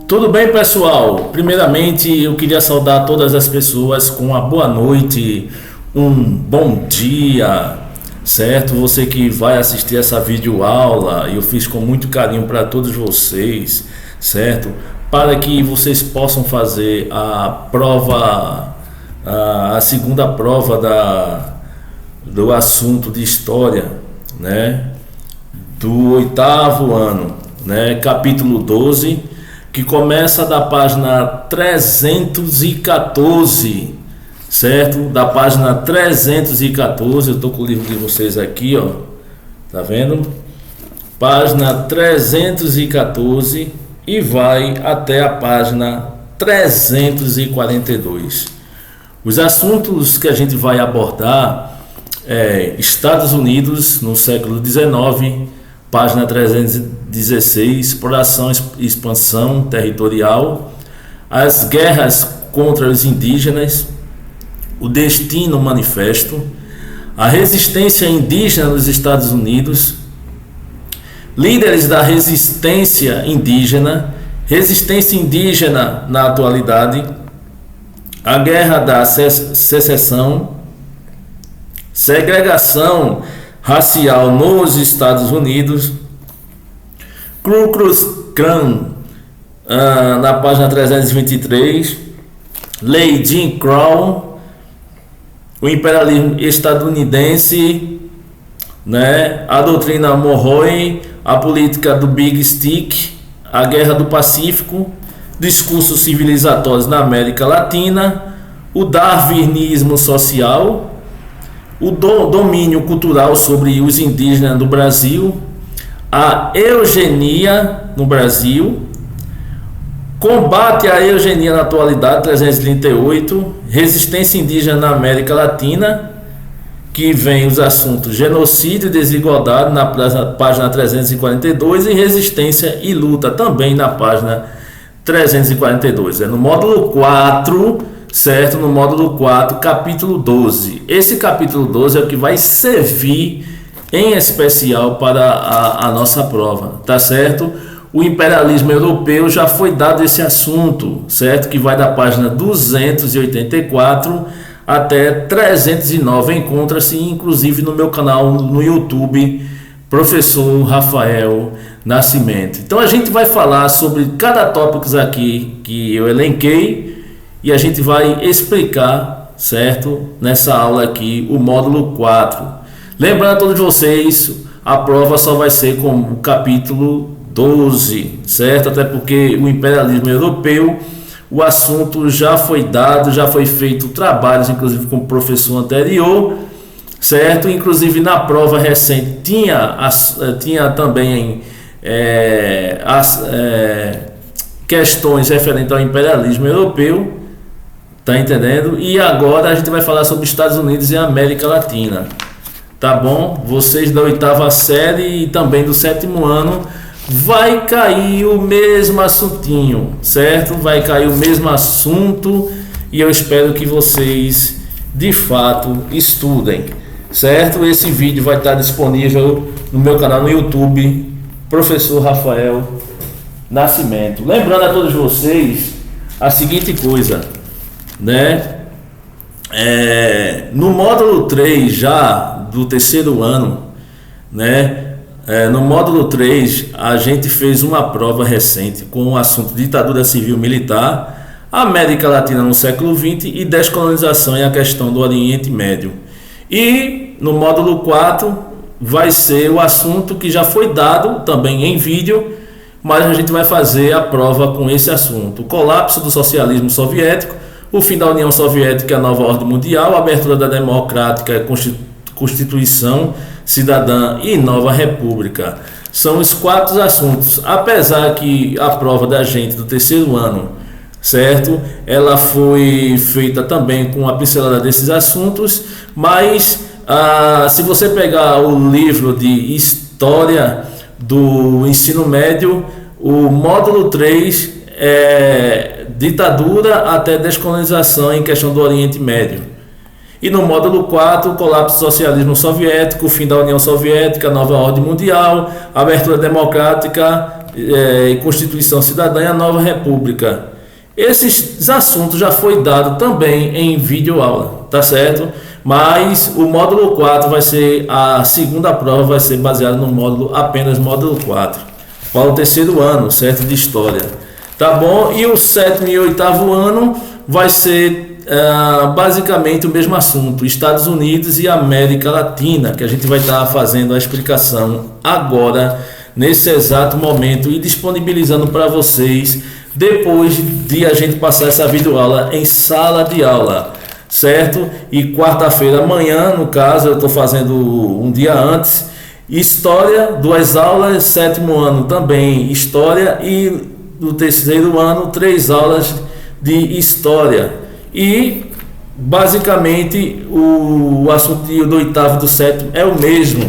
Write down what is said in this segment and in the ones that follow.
Tudo bem, pessoal? Primeiramente, eu queria saudar todas as pessoas com uma boa noite, um bom dia, certo? Você que vai assistir essa videoaula, eu fiz com muito carinho para todos vocês, certo? Para que vocês possam fazer a prova, a segunda prova do assunto de história, né? Do oitavo ano, né? Capítulo 12. Que começa da página 314, certo? Da página 314, eu tô com o livro de vocês aqui, ó, tá vendo? Página 314 e vai até a página 342. Os assuntos que a gente vai abordar é Estados Unidos no século XIX, página 316, exploração e expansão territorial, as guerras contra os indígenas, o destino manifesto, a resistência indígena nos Estados Unidos, líderes da resistência indígena na atualidade, a guerra da secessão, segregação racial nos Estados Unidos, Ku Klux Klan, na página 323, Lei Jim Crow, o imperialismo estadunidense, né, a doutrina Monroe, a política do Big Stick, a Guerra do Pacífico, discursos civilizatórios na América Latina, o darwinismo social, o domínio cultural sobre os indígenas do Brasil, a eugenia no Brasil, combate à eugenia na atualidade, 338, resistência indígena na América Latina, que vem os assuntos genocídio e desigualdade na página 342 e resistência e luta também na página 342. É no módulo 4, certo? No módulo 4, capítulo 12. Esse capítulo 12 é o que vai servir em especial para a nossa prova, tá certo? O imperialismo europeu já foi dado esse assunto, certo? Que vai da página 284 até 309. Encontra-se inclusive no meu canal no YouTube, Professor Rafael Nascimento. Então a gente vai falar sobre cada tópico aqui que eu elenquei e a gente vai explicar, certo? Nessa aula aqui, o módulo 4. Lembrando a todos vocês, a prova só vai ser com o capítulo 12, certo? Até porque o imperialismo europeu, o assunto já foi dado, já foi feito trabalhos, inclusive com o professor anterior, certo? Inclusive na prova recente tinha também questões referentes ao imperialismo europeu, tá entendendo? E agora a gente vai falar sobre Estados Unidos e América Latina. Tá bom? Vocês da oitava série e também do sétimo ano vai cair o mesmo assuntinho, certo? Vai cair o mesmo assunto e eu espero que vocês de fato estudem, certo? Esse vídeo vai estar disponível no meu canal no YouTube, Professor Rafael Nascimento. Lembrando a todos vocês a seguinte coisa, né? No módulo 3 já do terceiro ano, né? No módulo 3 a gente fez uma prova recente com o assunto ditadura civil militar, América Latina no século XX e descolonização e a questão do Oriente Médio. E no módulo 4 vai ser o assunto que já foi dado também em vídeo, mas a gente vai fazer a prova com esse assunto: o colapso do socialismo soviético, o fim da União Soviética, a nova ordem mundial, a abertura da democrática, Constituição Cidadã e Nova República. São os 4 assuntos. Apesar que a prova da gente do terceiro ano, certo? Ela foi feita também com a pincelada desses assuntos, mas se você pegar o livro de História do Ensino Médio, o módulo 3 é ditadura até descolonização em questão do Oriente Médio. E no módulo 4, o colapso do socialismo soviético, o fim da União Soviética, a nova ordem mundial, a abertura democrática e Constituição Cidadã e a nova república. Esses assuntos já foi dado também em vídeo aula, tá certo? Mas o módulo 4 vai ser, a segunda prova vai ser baseada no módulo, apenas módulo 4, para o terceiro ano, certo? De História, tá bom? E o sétimo e oitavo ano vai ser basicamente o mesmo assunto, Estados Unidos e América Latina, que a gente vai estar fazendo a explicação agora, nesse exato momento, e disponibilizando para vocês, depois de a gente passar essa videoaula em sala de aula, certo? E quarta-feira, amanhã, no caso, eu estou fazendo um dia antes, História, 2 aulas, sétimo ano também História, e no terceiro ano, 3 aulas de História. E basicamente o assunto do oitavo e do sétimo é o mesmo,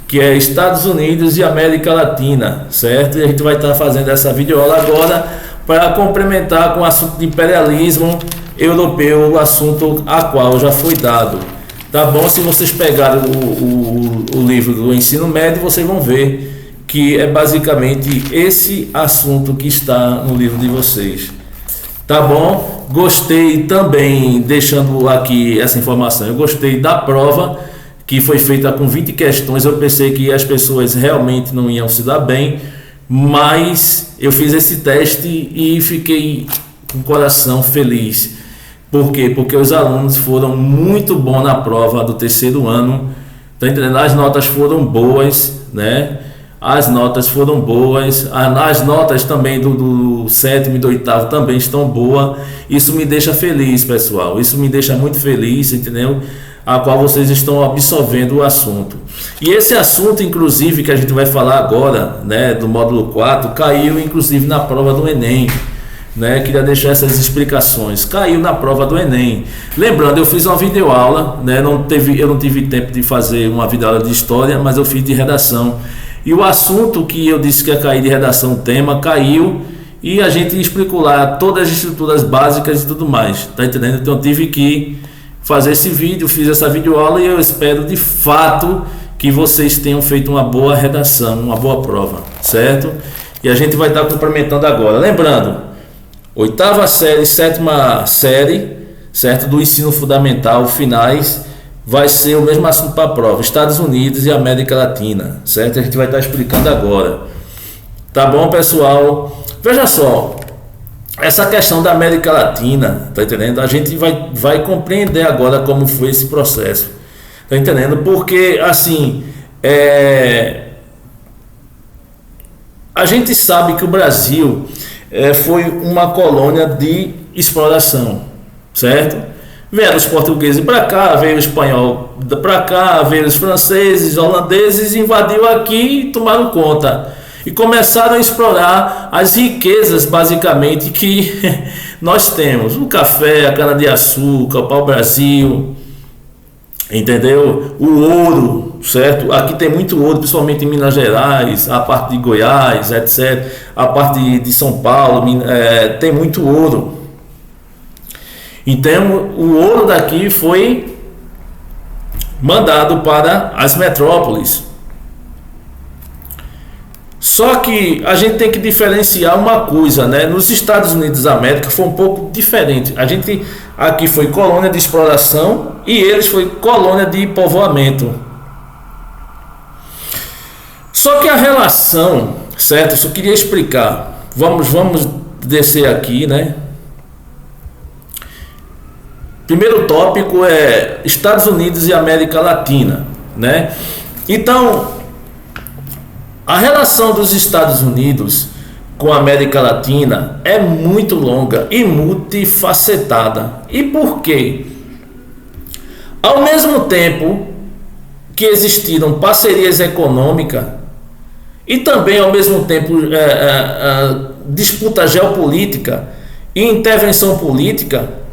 que é Estados Unidos e América Latina, certo? E a gente vai estar fazendo essa videoaula agora para complementar com o assunto de imperialismo europeu, o assunto a qual já foi dado. Tá bom? Se vocês pegarem o livro do ensino médio, vocês vão ver que é basicamente esse assunto que está no livro de vocês. Tá bom? Gostei também, deixando aqui essa informação, eu gostei da prova que foi feita com 20 questões. Eu pensei que as pessoas realmente não iam se dar bem, mas eu fiz esse teste e fiquei com o coração feliz. Por quê? Porque os alunos foram muito bons na prova do terceiro ano, tá entendendo? As notas foram boas, né? As notas foram boas, as notas também do sétimo e do oitavo também estão boas. Isso me deixa feliz, pessoal, isso me deixa muito feliz, entendeu? A qual vocês estão absorvendo o assunto. E esse assunto, inclusive, que a gente vai falar agora, né, do módulo 4, caiu inclusive na prova do Enem, né? Queria deixar essas explicações. Caiu na prova do Enem. Lembrando, eu fiz uma videoaula, né? Eu não tive tempo de fazer uma videoaula de história, mas eu fiz de redação. E o assunto que eu disse que ia cair de redação, o tema, caiu, e a gente explicou lá todas as estruturas básicas e tudo mais, tá entendendo? Então eu tive que fazer esse vídeo, fiz essa videoaula, e eu espero de fato que vocês tenham feito uma boa redação, uma boa prova, certo? E a gente vai estar complementando agora. Lembrando, oitava série, sétima série, certo? Do ensino fundamental, finais, vai ser o mesmo assunto para a prova, Estados Unidos e América Latina, certo? A gente vai estar explicando agora. Tá bom, pessoal? Veja só, essa questão da América Latina, tá entendendo? A gente vai compreender agora como foi esse processo, tá entendendo? Porque, assim, a gente sabe que o Brasil foi uma colônia de exploração, certo? Vieram os portugueses para cá, veio o espanhol para cá, veio os franceses, holandeses, invadiu aqui e tomaram conta. E começaram a explorar as riquezas, basicamente, que nós temos. O café, a cana-de-açúcar, o pau-brasil, entendeu? O ouro, certo? Aqui tem muito ouro, principalmente em Minas Gerais, a parte de Goiás, etc. A parte de São Paulo, tem muito ouro. Então, o ouro daqui foi mandado para as metrópoles. Só que a gente tem que diferenciar uma coisa, né? Nos Estados Unidos da América foi um pouco diferente. A gente aqui foi colônia de exploração e eles foi colônia de povoamento. Só que a relação, certo? Eu só queria explicar. Vamos descer aqui, né? Primeiro tópico é Estados Unidos e América Latina, né? Então, a relação dos Estados Unidos com a América Latina é muito longa e multifacetada. E por quê? Ao mesmo tempo que existiram parcerias econômicas e também ao mesmo tempo disputa geopolítica e intervenção política,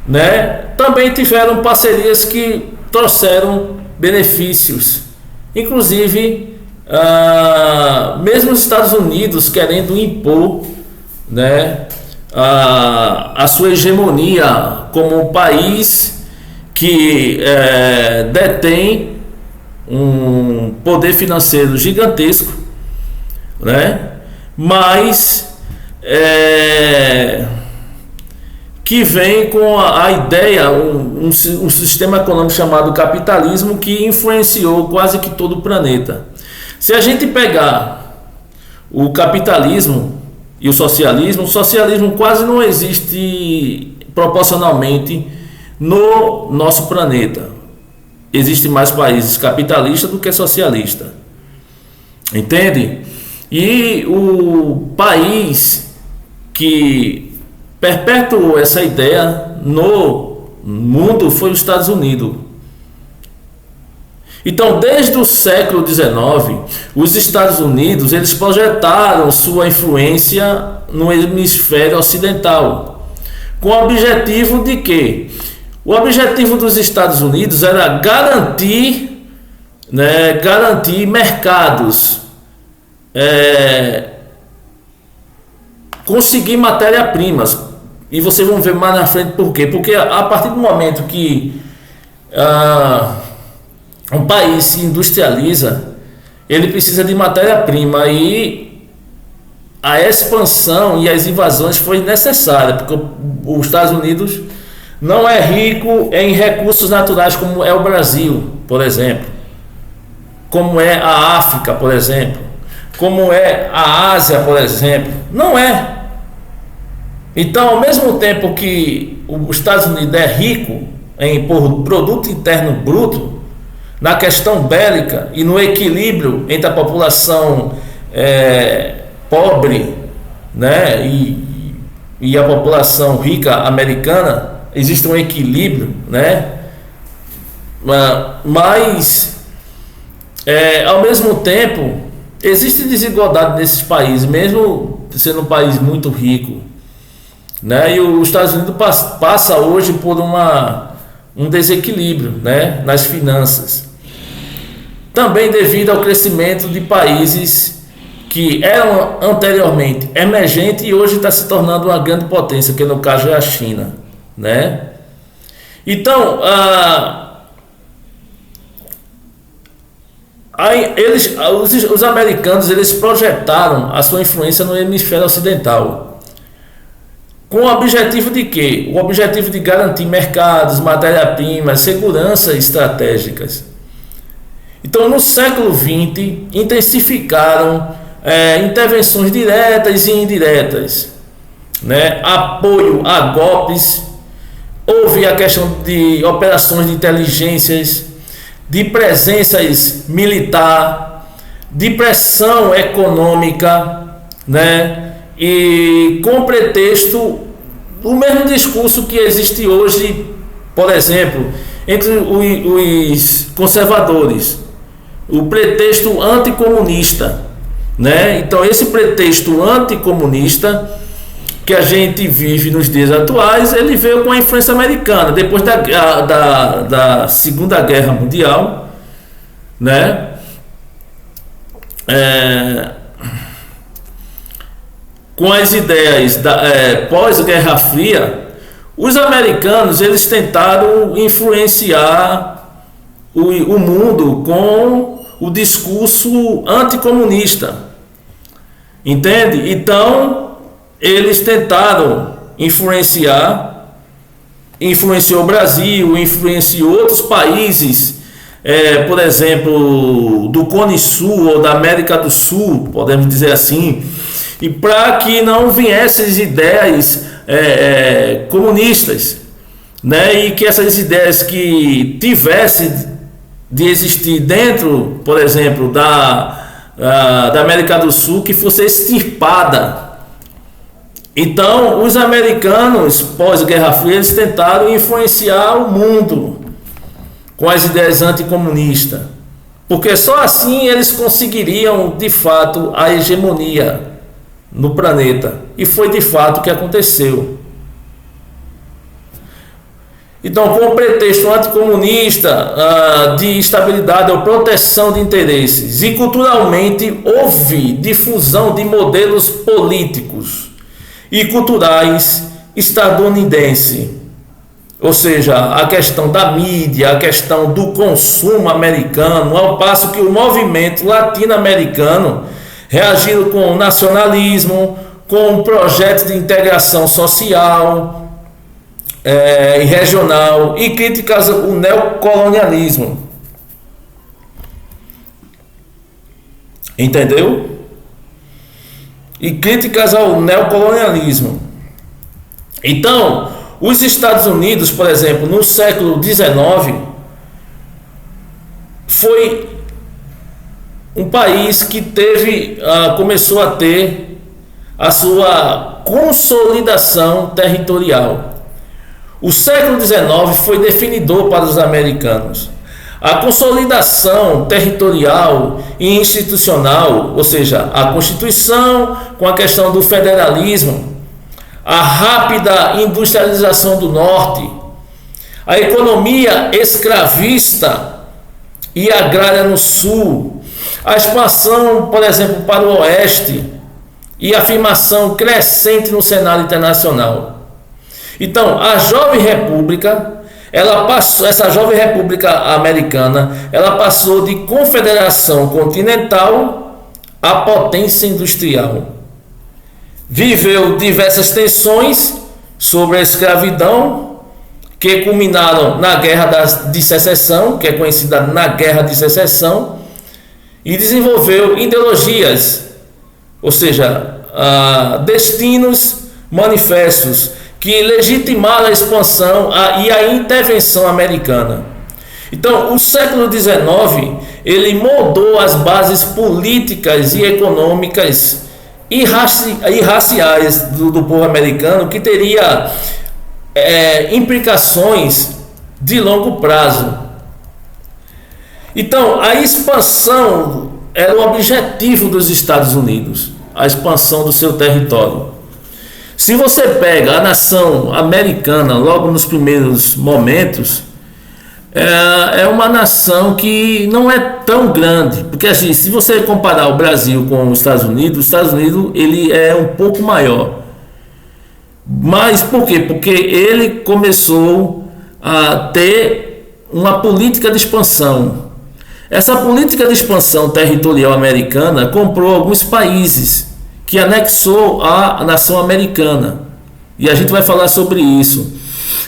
né? Também tiveram parcerias que trouxeram benefícios, inclusive mesmo os Estados Unidos querendo impor, né, a sua hegemonia como um país que detém um poder financeiro gigantesco, né? Mas que vem com a ideia, um sistema econômico chamado capitalismo, que influenciou quase que todo o planeta. Se a gente pegar o capitalismo e o socialismo quase não existe proporcionalmente no nosso planeta. Existem mais países capitalistas do que socialistas. Entende? E o país que perpetuou essa ideia no mundo foi os Estados Unidos. Então, desde o século XIX, os Estados Unidos eles projetaram sua influência no hemisfério ocidental, com o objetivo de quê? O objetivo dos Estados Unidos era garantir mercados, conseguir matéria-primas. E vocês vão ver mais na frente por quê? Porque a partir do momento que um país se industrializa, ele precisa de matéria-prima, e a expansão e as invasões foi necessária, porque os Estados Unidos não é rico em recursos naturais como é o Brasil, por exemplo, como é a África, por exemplo, como é a Ásia, por exemplo. Não é. Então, ao mesmo tempo que os Estados Unidos é rico em produto interno bruto, na questão bélica e no equilíbrio entre a população pobre, né, e a população rica americana, existe um equilíbrio, né? Mas ao mesmo tempo existe desigualdade nesses países, mesmo sendo um país muito rico, né? E os Estados Unidos passa hoje por um desequilíbrio, né, nas finanças, também devido ao crescimento de países que eram anteriormente emergentes e hoje está se tornando uma grande potência, que no caso é a China, né? Então, os americanos eles projetaram a sua influência no hemisfério ocidental, com o objetivo de quê? O objetivo de garantir mercados, matéria-primas, segurança estratégicas. Então, no século XX, intensificaram intervenções diretas e indiretas, né? Apoio a golpes, houve a questão de operações de inteligências, de presenças militar, de pressão econômica, né? E com pretexto, o mesmo discurso que existe hoje, por exemplo, entre os conservadores, o pretexto anticomunista, né? Então, esse pretexto anticomunista que a gente vive nos dias atuais, ele veio com a influência americana, depois da Segunda Guerra Mundial, né? Com as ideias da pós-Guerra Fria, os americanos eles tentaram influenciar o mundo com o discurso anticomunista, entende? Então eles tentaram influenciou o Brasil, influenciou outros países, por exemplo, do Cone Sul ou da América do Sul, podemos dizer assim, e para que não viessem ideias comunistas, né, e que essas ideias que tivessem de existir dentro, por exemplo, da América do Sul, que fosse extirpada. Então, os americanos, pós-Guerra Fria, eles tentaram influenciar o mundo com as ideias anticomunistas, porque só assim eles conseguiriam, de fato, a hegemonia no planeta. E foi de fato o que aconteceu. Então, com o pretexto anticomunista, de estabilidade ou proteção de interesses, e culturalmente houve difusão de modelos políticos e culturais estadunidenses. ou seja, a questão da mídia, a questão do consumo americano, ao passo que o movimento latino-americano reagiu com nacionalismo, com projetos de integração social e regional e críticas ao neocolonialismo. Entendeu? E críticas ao neocolonialismo. Então, os Estados Unidos, por exemplo, no século XIX, foi um país que começou a ter a sua consolidação territorial. O século XIX foi definidor para os americanos. A consolidação territorial e institucional, ou seja, a Constituição com a questão do federalismo, a rápida industrialização do Norte, a economia escravista e agrária no Sul, a expansão, por exemplo, para o Oeste e a afirmação crescente no cenário internacional. Então, a jovem república, essa jovem república americana, ela passou de confederação continental a potência industrial. Viveu diversas tensões sobre a escravidão, que culminaram na Guerra de Secessão, que é conhecida na Guerra de Secessão, e desenvolveu ideologias, ou seja, destinos manifestos que legitimaram a expansão e a intervenção americana. Então, o século XIX, ele moldou as bases políticas e econômicas e raciais do povo americano, que teria implicações de longo prazo. Então, a expansão era o objetivo dos Estados Unidos, a expansão do seu território. Se você pega a nação americana logo nos primeiros momentos, é uma nação que não é tão grande, porque assim, se você comparar o Brasil com os Estados Unidos ele é um pouco maior. Mas por quê? Porque ele começou a ter uma política de expansão. Essa política de expansão territorial americana comprou alguns países, que anexou a nação americana, e a gente vai falar sobre isso.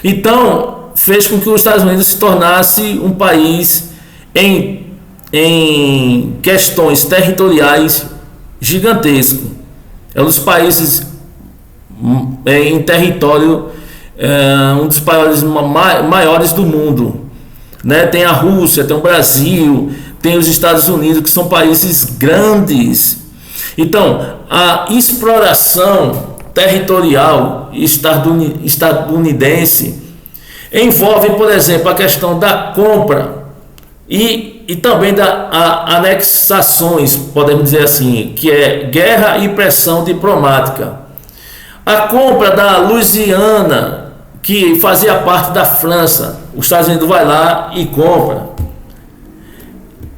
Então, fez com que os Estados Unidos se tornasse um país em questões territoriais gigantesco. É um dos países em território, um dos países maiores do mundo, né? Tem a Rússia, tem o Brasil, tem os Estados Unidos, que são países grandes. Então, a exploração territorial estadunidense envolve, por exemplo, a questão da compra e também da anexações, podemos dizer assim, que é guerra e pressão diplomática. A compra da Louisiana, que fazia parte da França, os Estados Unidos vai lá e compra.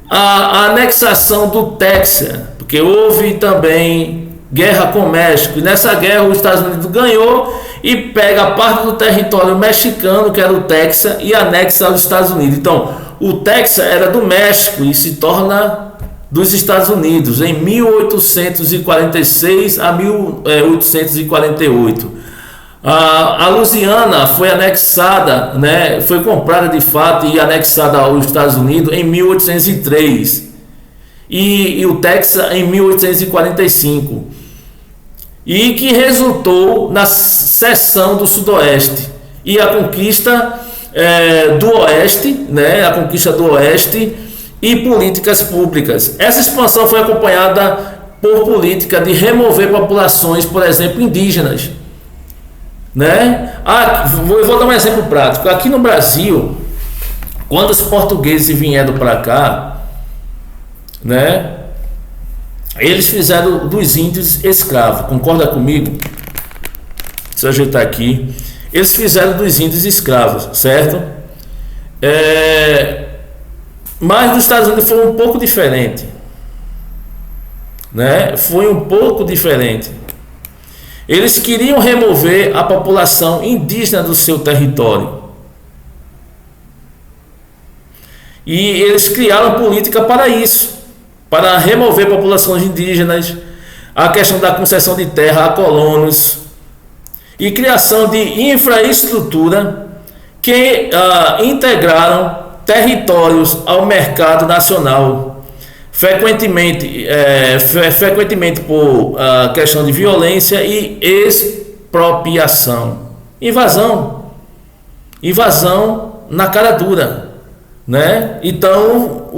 A anexação do Texas, porque houve também guerra com o México, e nessa guerra os Estados Unidos ganhou e pega parte do território mexicano, que era o Texas, e anexa aos Estados Unidos. Então, o Texas era do México e se torna dos Estados Unidos em 1846 a 1848. A Louisiana foi anexada, né, foi comprada de fato e anexada aos Estados Unidos em 1803 e o Texas em 1845, e que resultou na seção do Sudoeste e a conquista do Oeste, né, a conquista do Oeste e políticas públicas. Essa expansão foi acompanhada por política de remover populações, por exemplo, indígenas, né? Eu vou dar um exemplo prático. Aqui no Brasil, quando os portugueses vieram para cá, né, eles fizeram dos índios escravos. Concorda comigo? Deixa eu ajeitar aqui. Eles fizeram dos índios escravos, certo? Mas nos Estados Unidos foi um pouco diferente, né? Foi um pouco diferente. Eles queriam remover a população indígena do seu território. E eles criaram política para isso, para remover populações indígenas, a questão da concessão de terra a colonos e criação de infraestrutura que integraram territórios ao mercado nacional, frequentemente por questão de violência e expropriação, invasão na cara dura, né? Então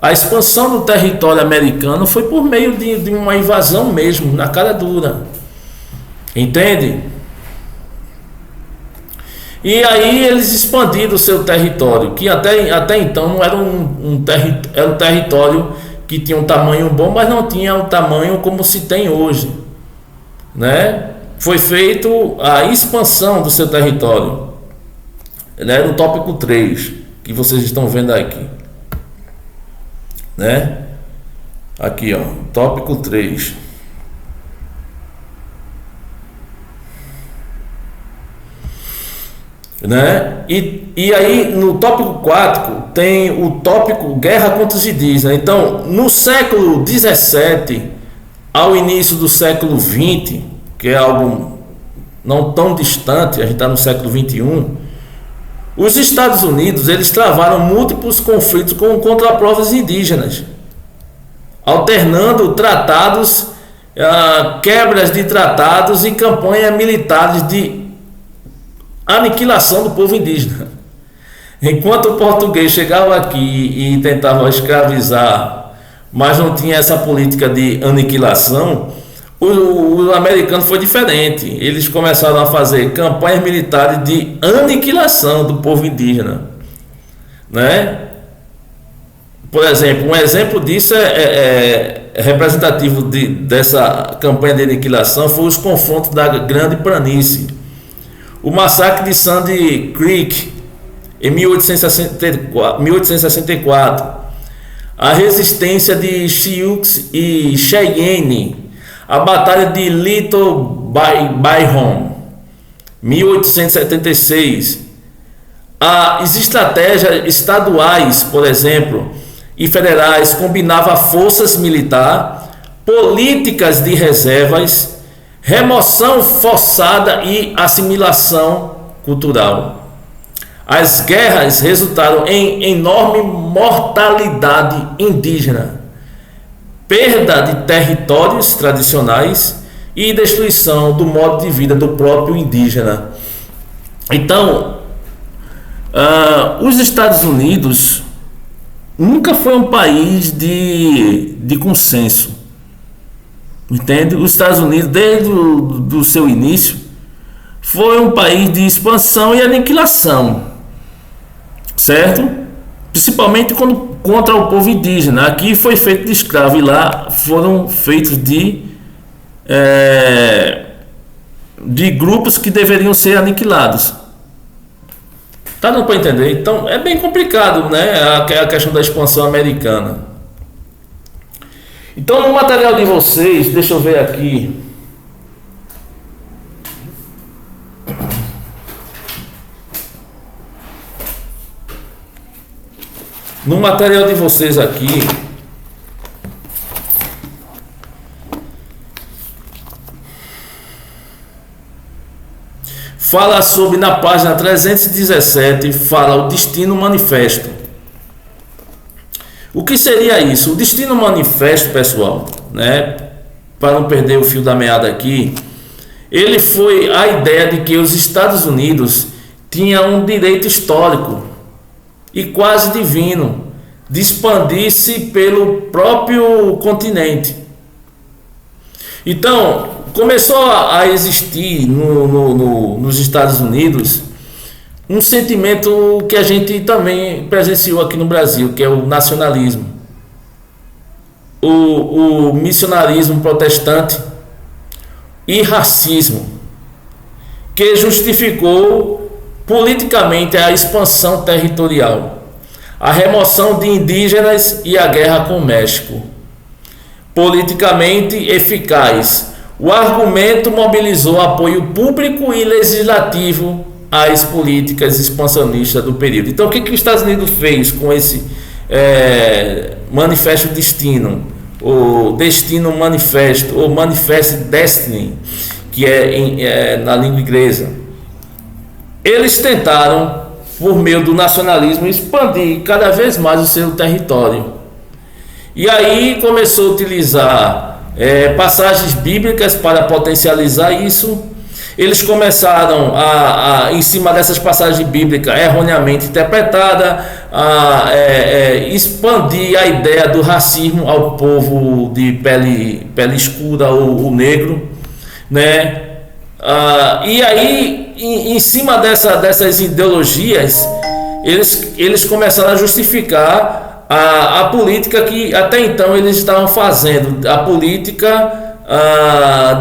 a expansão do território americano foi por meio de uma invasão mesmo, na cara dura, entende? E aí eles expandiram o seu território, que até então não era era um território que tinha um tamanho bom, mas não tinha um tamanho como se tem hoje, né? Foi feito a expansão do seu território, né? No tópico 3, que vocês estão vendo aqui, né? Aqui, ó, tópico 3. Né? E aí no tópico 4 tem o tópico guerra contra os indígenas. Então, no século 17 ao início do século 20, que é algo não tão distante, a gente está no século 21, os Estados Unidos eles travaram múltiplos conflitos contra povos indígenas, alternando tratados, quebras de tratados e campanhas militares de aniquilação do povo indígena. Enquanto o português chegava aqui e tentava escravizar, mas não tinha essa política de aniquilação, o americano foi diferente. Eles começaram a fazer campanhas militares de aniquilação do povo indígena, né? Por exemplo, um exemplo disso representativo dessa campanha de aniquilação foi os confrontos da Grande Planície. O massacre de Sandy Creek, em 1864, a resistência de Sioux e Cheyenne, a Batalha de Little Bighorn, 1876, as estratégias estaduais, por exemplo, e federais combinavam forças militares, políticas de reservas, remoção forçada e assimilação cultural. As guerras resultaram em enorme mortalidade indígena, perda de territórios tradicionais e destruição do modo de vida do próprio indígena. Então, os Estados Unidos nunca foi um país de consenso. Entende? Os Estados Unidos, desde o seu início, foi um país de expansão e aniquilação, certo? Principalmente contra o povo indígena. Aqui foi feito de escravo e lá foram feitos de grupos que deveriam ser aniquilados. Tá dando para entender? Então é bem complicado, né? A questão da expansão americana. Então, no material de vocês, deixa eu ver aqui. No material de vocês aqui, fala sobre, na página 317, fala o Destino Manifesto. O que seria isso? O Destino Manifesto, pessoal, né? Para não perder o fio da meada aqui, ele foi a ideia de que os Estados Unidos tinham um direito histórico e quase divino de expandir-se pelo próprio continente. Então, começou a existir nos Estados Unidos um sentimento que a gente também presenciou aqui no Brasil, que é o nacionalismo, o missionarismo protestante e racismo, que justificou politicamente a expansão territorial, a remoção de indígenas e a guerra com o México. Politicamente eficaz, o argumento mobilizou apoio público e legislativo às políticas expansionistas do período. Então, o que os Estados Unidos fez com esse Manifesto Destino, o Destino Manifesto, ou Manifest Destiny, que na língua inglesa? Eles tentaram, por meio do nacionalismo, expandir cada vez mais o seu território. E aí começou a utilizar passagens bíblicas para potencializar isso. Eles começaram em cima dessas passagens bíblicas erroneamente interpretadas, a expandir a ideia do racismo ao povo de pele escura ou negro, né? E aí, em cima dessas ideologias, eles começaram a justificar a política que até então eles estavam fazendo, a política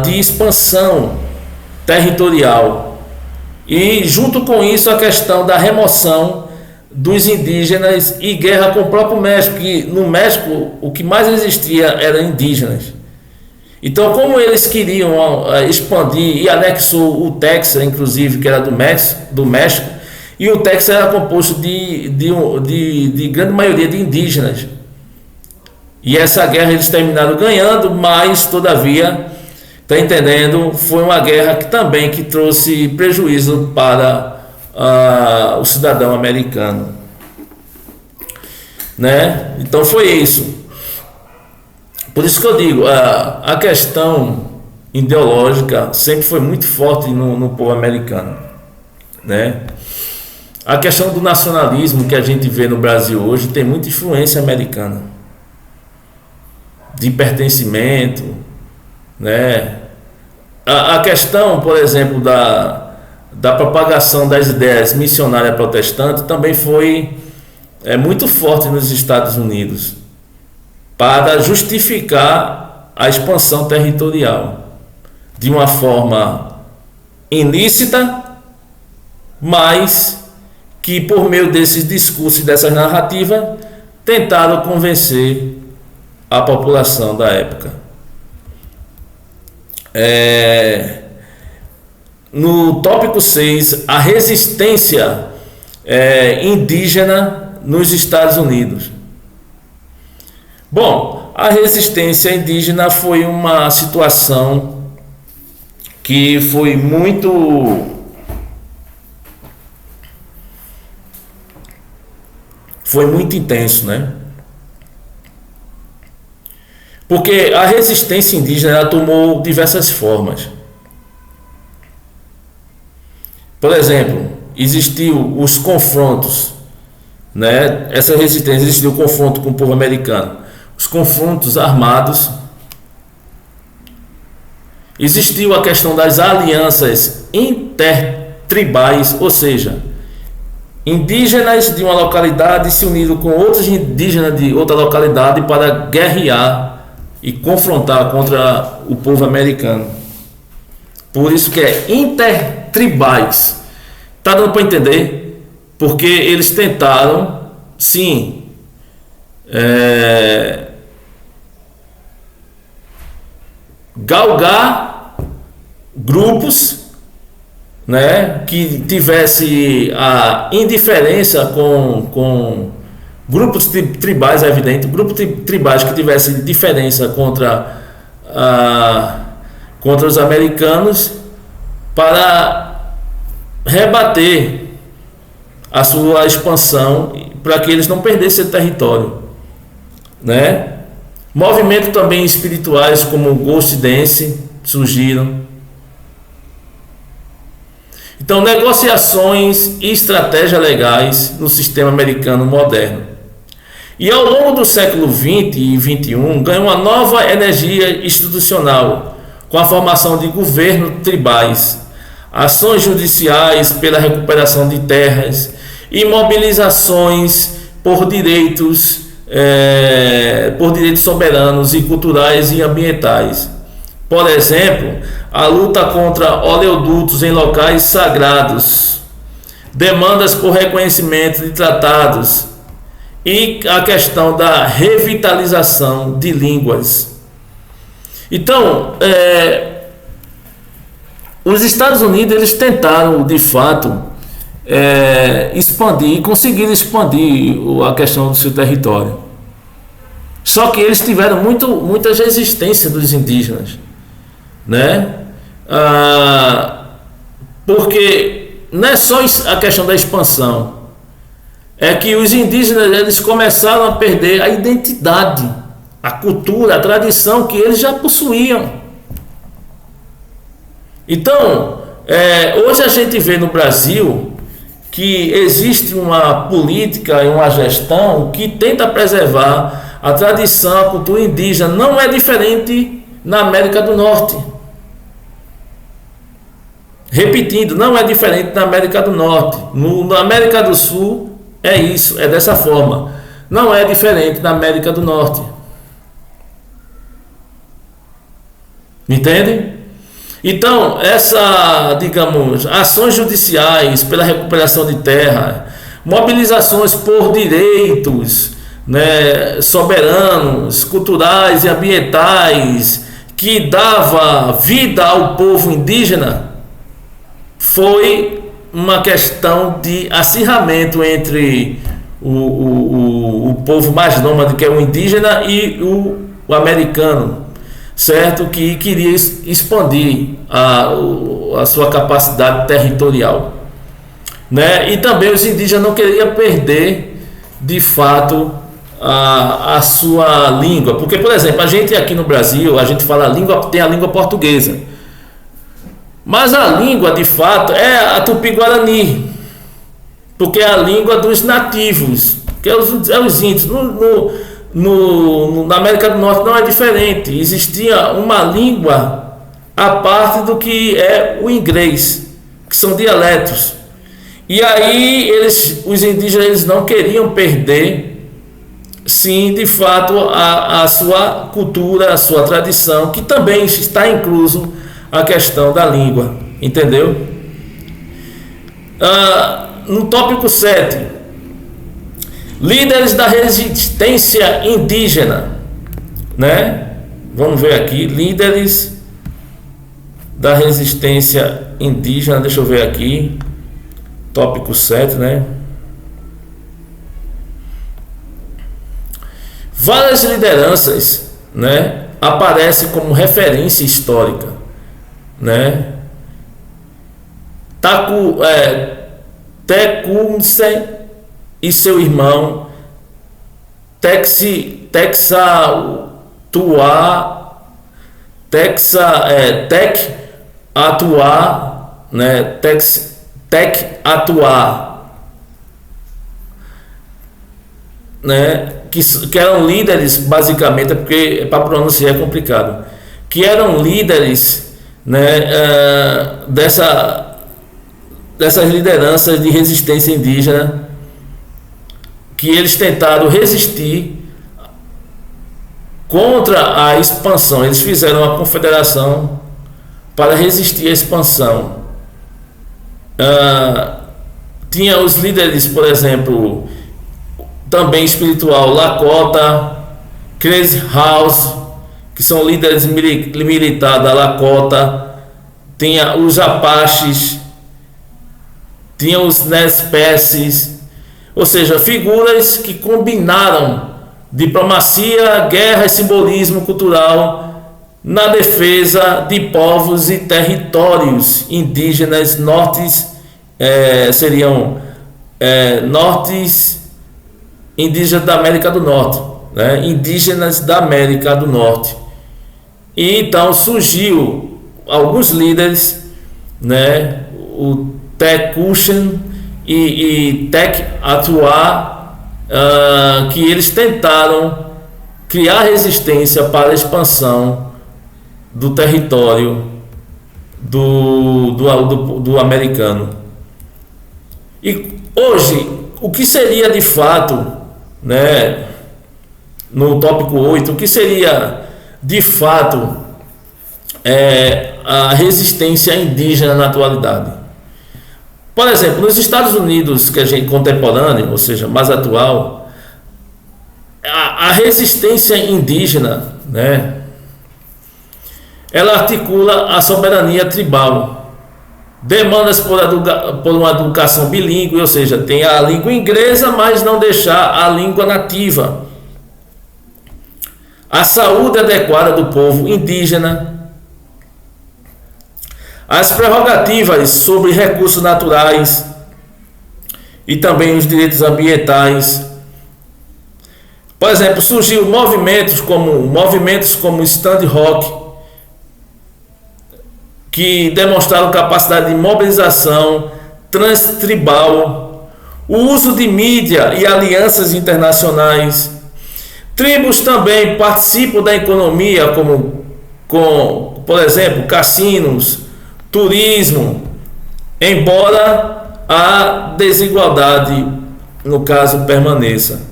de expansão territorial, e junto com isso a questão da remoção dos indígenas e guerra com o próprio México, que no México o que mais existia eram indígenas. Então, como eles queriam expandir, e anexou o Texas, inclusive, que era do México, e o Texas era composto de grande maioria de indígenas, e essa guerra eles terminaram ganhando, mas todavia, está entendendo, foi uma guerra que trouxe prejuízo para o cidadão americano, né? Então foi isso. Por isso que eu digo, a questão ideológica sempre foi muito forte no povo americano, né? A questão do nacionalismo que a gente vê no Brasil hoje tem muita influência americana, de pertencimento, né? A questão, por exemplo, da propagação das ideias missionárias protestantes também foi muito forte nos Estados Unidos, para justificar a expansão territorial de uma forma ilícita, mas que por meio desses discursos e dessas narrativas tentaram convencer a população da época. No tópico 6, a resistência indígena nos Estados Unidos. Bom, a resistência indígena foi uma situação que foi muito intenso, né? Porque a resistência indígena ela tomou diversas formas. Por exemplo, existiu os confrontos, né? Essa resistência, existiu o confronto com o povo americano, os confrontos armados, existiu a questão das alianças intertribais, ou seja, indígenas de uma localidade se uniram com outros indígenas de outra localidade para guerrear e confrontar contra o povo americano. Por isso que é intertribais. Tá dando para entender? Porque eles tentaram, sim, galgar grupos, né, que tivesse a indiferença com grupos tribais, é evidente, grupos tribais que tivessem diferença contra os americanos, para rebater a sua expansão, para que eles não perdessem esse território, né? Movimentos também espirituais como o Ghost Dance surgiram. Então, negociações e estratégias legais no sistema americano moderno. E ao longo do século XX e XXI, ganhou uma nova energia institucional, com a formação de governos tribais, ações judiciais pela recuperação de terras e mobilizações por direitos soberanos e culturais e ambientais. Por exemplo, a luta contra oleodutos em locais sagrados, demandas por reconhecimento de tratados e a questão da revitalização de línguas. Então, os Estados Unidos eles tentaram, de fato, expandir, conseguiram expandir a questão do seu território. Só que eles tiveram muitas resistências dos indígenas, né? Porque não é só a questão da expansão, é que os indígenas eles começaram a perder a identidade, a cultura, a tradição que eles já possuíam. Então, hoje a gente vê no Brasil que existe uma política e uma gestão que tenta preservar a tradição, a cultura indígena. Não é diferente na América do Norte. Repetindo, não é diferente na América do Norte. Na América do Sul é isso, é dessa forma. Não é diferente na América do Norte. Entende? Então, digamos, ações judiciais pela recuperação de terra, mobilizações por direitos, né, soberanos, culturais e ambientais, que dava vida ao povo indígena, foi uma questão de acirramento entre o povo mais nômade, que é o indígena, e o americano, certo? Que queria expandir a sua capacidade territorial, né? E também os indígenas não queriam perder de fato a sua língua, porque, por exemplo, a gente aqui no Brasil, a gente fala tem a língua portuguesa, mas a língua de fato é a Tupi-Guarani, porque é a língua dos nativos, que é os índios. Na América do Norte não é diferente, existia uma língua à parte do que é o inglês, que são dialetos. E aí os indígenas eles não queriam perder, sim, de fato, a sua cultura, a sua tradição, que também está incluso a questão da língua, entendeu? No tópico 7, líderes da resistência indígena, né? Vamos ver aqui, líderes da resistência indígena, deixa eu ver aqui, tópico 7, né? Várias lideranças, né, aparecem como referência histórica, né? Tecumseh e seu irmão Tek-Atuá, né? Tek-Atuá, né? Que eram líderes, basicamente, porque para pronunciar é complicado, que eram líderes, né, dessas lideranças de resistência indígena, que eles tentaram resistir contra a expansão. Eles fizeram uma confederação para resistir à expansão. Tinha os líderes, por exemplo, também espiritual, Lakota, Crazy House, que são líderes militares da Lakota. Tinha os Apaches, tinha os Nez-Perces, ou seja, figuras que combinaram diplomacia, guerra e simbolismo cultural na defesa de povos e territórios indígenas indígenas da América do Norte, né? Indígenas da América do Norte. E então surgiu alguns líderes, né? O Tecumseh e Tek-Atuá, que eles tentaram criar resistência para a expansão do território do americano. E hoje, o que seria de fato, né, no tópico 8, o que seria de fato a resistência indígena na atualidade? Por exemplo, nos Estados Unidos, que a gente contemporâneo, ou seja, mais atual, a resistência indígena, né, ela articula a soberania tribal, demandas por uma educação bilíngue, ou seja, tem a língua inglesa, mas não deixar a língua nativa, a saúde adequada do povo indígena, as prerrogativas sobre recursos naturais e também os direitos ambientais. Por exemplo, surgiu movimentos como Stand Rock, que demonstraram capacidade de mobilização transtribal, o uso de mídia e alianças internacionais. Tribos também participam da economia, por exemplo, cassinos, turismo, embora a desigualdade, no caso, permaneça.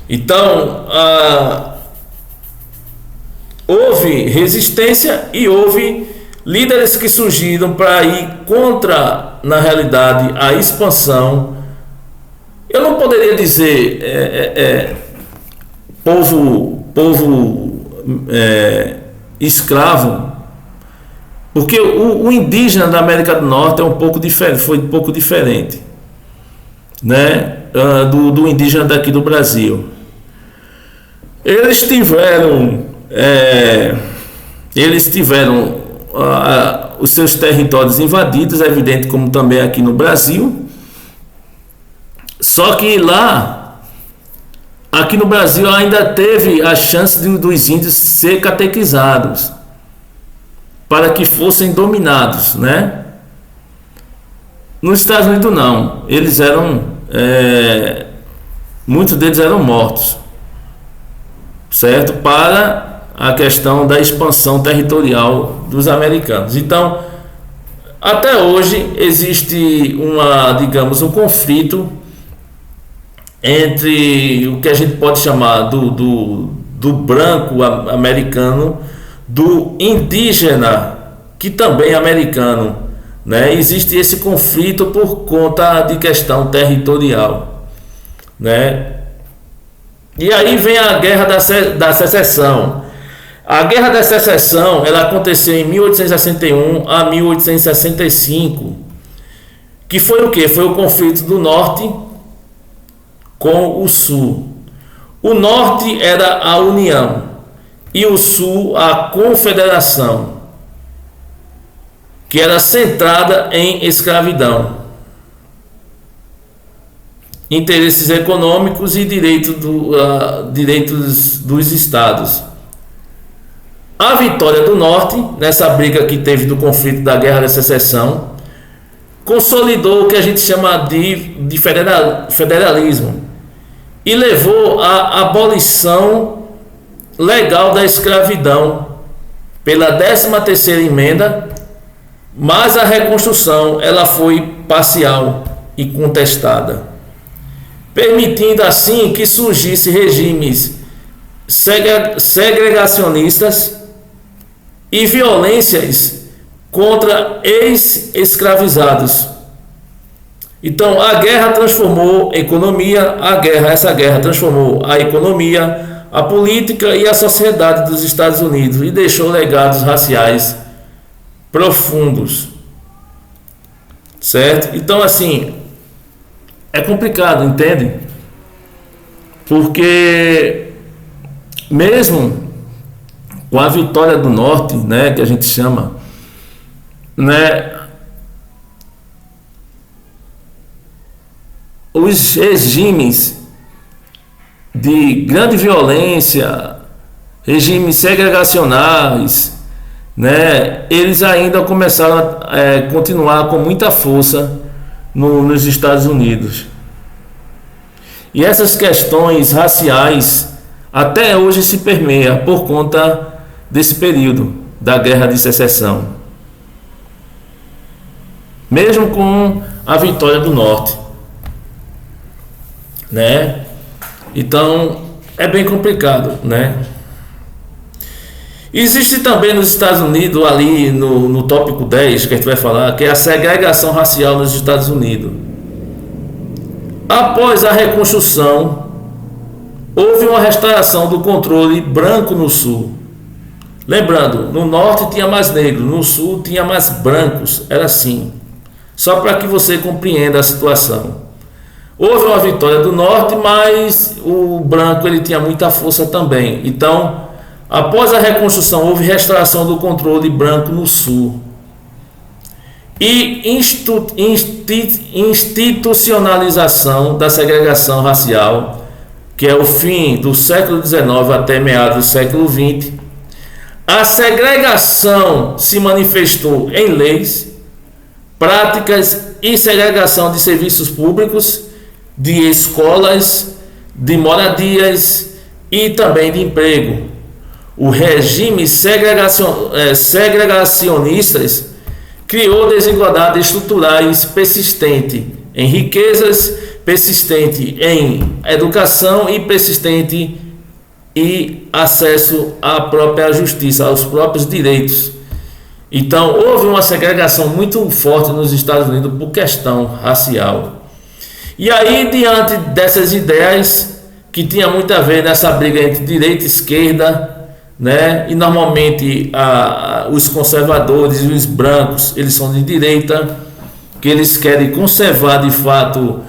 Então, houve resistência e houve líderes que surgiram para ir contra, na realidade, a expansão. Eu não poderia dizer povo escravo, porque o indígena da América do Norte é um pouco diferente, foi um pouco diferente, né, do indígena daqui do Brasil. Eles tiveram os seus territórios invadidos, é evidente, como também aqui no Brasil. Só que aqui no Brasil ainda teve a chance dos índios ser catequizados para que fossem dominados, né? Nos Estados Unidos não, eles eram, muitos deles eram mortos, certo? Para a questão da expansão territorial dos americanos. Então, até hoje existe um conflito entre o que a gente pode chamar do branco americano, do indígena, que também é americano, né? Existe esse conflito por conta de questão territorial, né? E aí vem a Guerra da Secessão. A Guerra da Secessão, ela aconteceu em 1861 a 1865, que foi o quê? Foi o conflito do Norte com o Sul. O Norte era a União e o Sul a Confederação, que era centrada em escravidão, interesses econômicos e direitos dos estados. A vitória do Norte, nessa briga que teve do conflito da Guerra da Secessão, consolidou o que a gente chama de federalismo e levou à abolição legal da escravidão pela 13ª emenda, mas a reconstrução ela foi parcial e contestada, permitindo assim que surgissem regimes segregacionistas e violências contra ex-escravizados. Então a guerra transformou a economia, essa guerra transformou a economia, a política e a sociedade dos Estados Unidos e deixou legados raciais profundos, certo? Então assim, é complicado, entende? Porque mesmo com a vitória do Norte, né, que a gente chama, né, os regimes de grande violência, regimes segregacionais, né, eles ainda começaram a continuar com muita força nos Estados Unidos. E essas questões raciais até hoje se permeia por conta desse período da Guerra de Secessão, mesmo com a vitória do Norte, né? Então é bem complicado, né? Existe também nos Estados Unidos, ali no tópico 10 que a gente vai falar, que é a segregação racial nos Estados Unidos. Após a reconstrução, houve uma restauração do controle branco no Sul, Lembrando, no norte tinha mais negros, no sul tinha mais brancos, era assim. Só para que você compreenda a situação. Houve uma vitória do norte, mas o branco ele tinha muita força também. Então, após a reconstrução, houve restauração do controle branco no sul. E institucionalização da segregação racial, que é o fim do século XIX até meados do século XX. A segregação se manifestou em leis, práticas e segregação de serviços públicos, de escolas, de moradias e também de emprego. O regime segregacionistas criou desigualdades estruturais persistente em riquezas, persistente em educação e persistente em acesso à própria justiça, aos próprios direitos. Então, houve uma segregação muito forte nos Estados Unidos por questão racial. E aí, diante dessas ideias, que tinha muito a ver nessa briga entre direita e esquerda, né? E normalmente os conservadores e os brancos, eles são de direita, que eles querem conservar de fato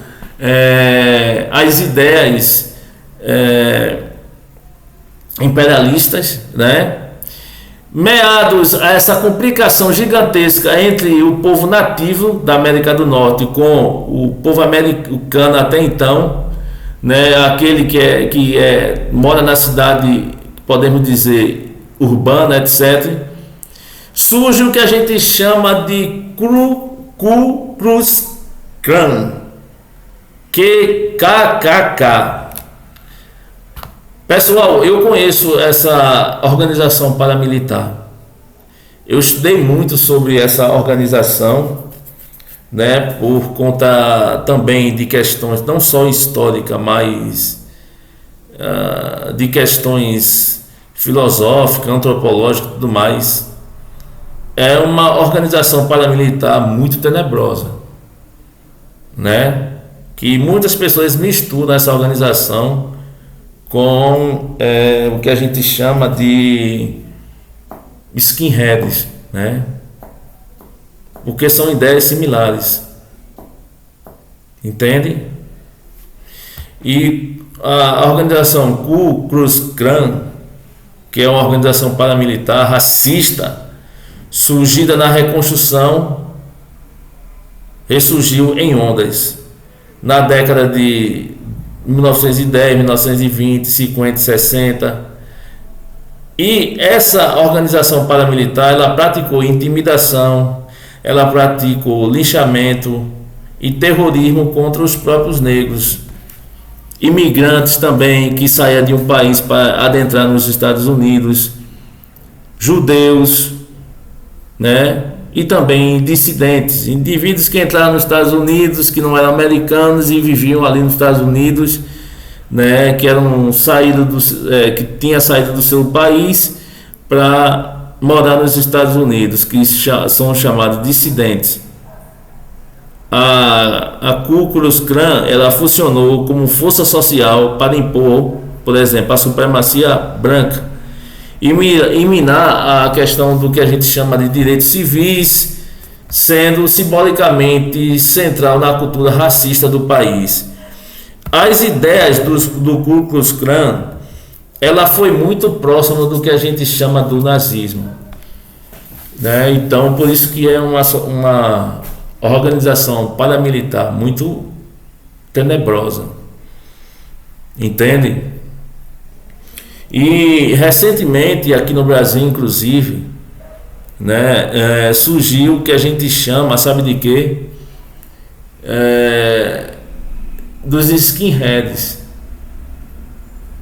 as ideias imperialistas, né? Meados a essa complicação gigantesca entre o povo nativo da América do Norte com o povo americano até então, né? Aquele que mora na cidade, podemos dizer, urbana, etc. Surge o que a gente chama de Ku Klux Klan, KKK. Pessoal, eu conheço essa organização paramilitar. Eu estudei muito sobre essa organização, né, por conta também de questões não só históricas, mas de questões filosóficas, antropológicas e tudo mais. É uma organização paramilitar muito tenebrosa, né, que muitas pessoas misturam essa organização com o que a gente chama de skinheads, né? Porque são ideias similares, entende? E a organização Ku Klux Klan, que é uma organização paramilitar racista, surgida na reconstrução, ressurgiu em ondas na década de 1910, 1920, 50, 60. E essa organização paramilitar, ela praticou intimidação, ela praticou linchamento e terrorismo contra os próprios negros, imigrantes também que saíam de um país para adentrar nos Estados Unidos, judeus, né? E também dissidentes, indivíduos que entraram nos Estados Unidos, que não eram americanos e viviam ali nos Estados Unidos, né, que eram que tinha saído do seu país para morar nos Estados Unidos, que são chamados dissidentes. A Ku Klux Klan, ela funcionou como força social para impor, por exemplo, a supremacia branca e minar a questão do que a gente chama de direitos civis, sendo simbolicamente central na cultura racista do país. As ideias do Ku Klux Klan, ela foi muito próxima do que a gente chama do nazismo, né? Então, por isso que é uma organização paramilitar muito tenebrosa, entende? E recentemente aqui no Brasil, inclusive, né, surgiu o que a gente chama, sabe de quê? Dos skinheads,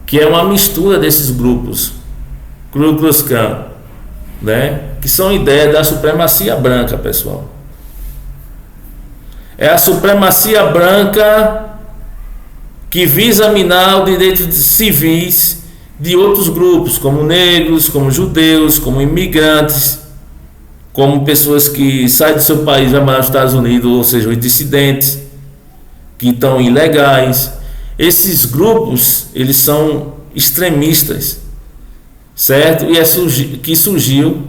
que é uma mistura desses grupos, Ku Klux Klan, né, que são ideias da supremacia branca, pessoal. É a supremacia branca que visa minar os direitos civis de outros grupos, como negros, como judeus, como imigrantes, como pessoas que saem do seu país e vão para os Estados Unidos, ou seja, os dissidentes, que estão ilegais. Esses grupos, eles são extremistas, certo? E que surgiu,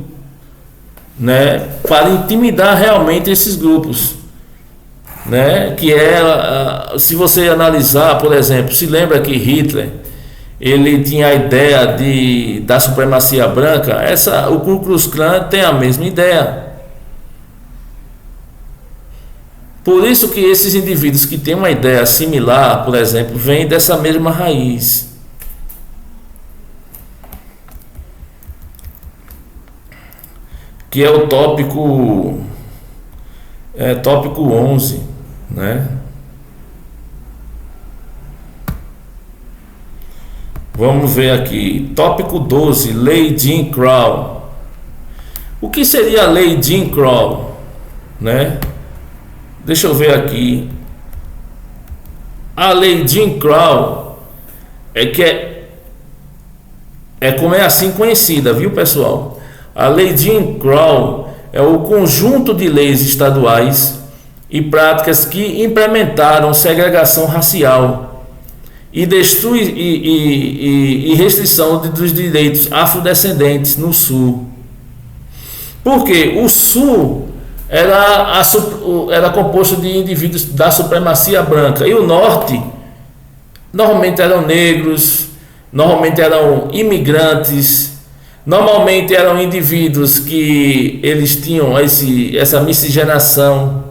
né, para intimidar realmente esses grupos, né? Que se você analisar, por exemplo, se lembra que Hitler ele tinha a ideia da supremacia branca, o Ku Klux Klan tem a mesma ideia. Por isso que esses indivíduos que têm uma ideia similar, por exemplo, vêm dessa mesma raiz. Que é o tópico 11, né? Vamos ver aqui, tópico 12, Lei Jim Crow. O que seria a Lei Jim Crow, né? Deixa eu ver aqui. A Lei Jim Crow é como é assim conhecida, viu, pessoal? A Lei Jim Crow é o conjunto de leis estaduais e práticas que implementaram segregação racial e restrição dos direitos afrodescendentes no Sul. Porque o Sul era composto de indivíduos da supremacia branca e o Norte normalmente eram negros, normalmente eram imigrantes, normalmente eram indivíduos que eles tinham essa miscigenação.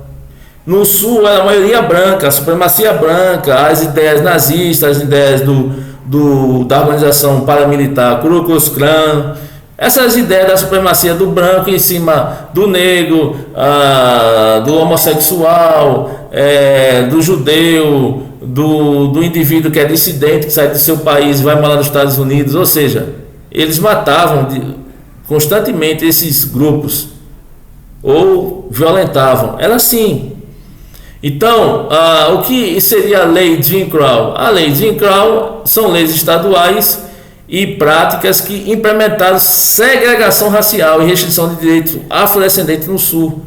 No Sul era a maioria branca, a supremacia branca, as ideias nazistas, as ideias da organização paramilitar Ku Klux Klan, essas ideias da supremacia do branco em cima do negro, do homossexual, do judeu, do indivíduo que é dissidente, que sai do seu país e vai morar nos Estados Unidos. Ou seja, eles matavam constantemente esses grupos ou violentavam. Era assim. Então, o que seria a Lei Jim Crow? A Lei Jim Crow são leis estaduais e práticas que implementaram segregação racial e restrição de direitos afrodescendentes no Sul,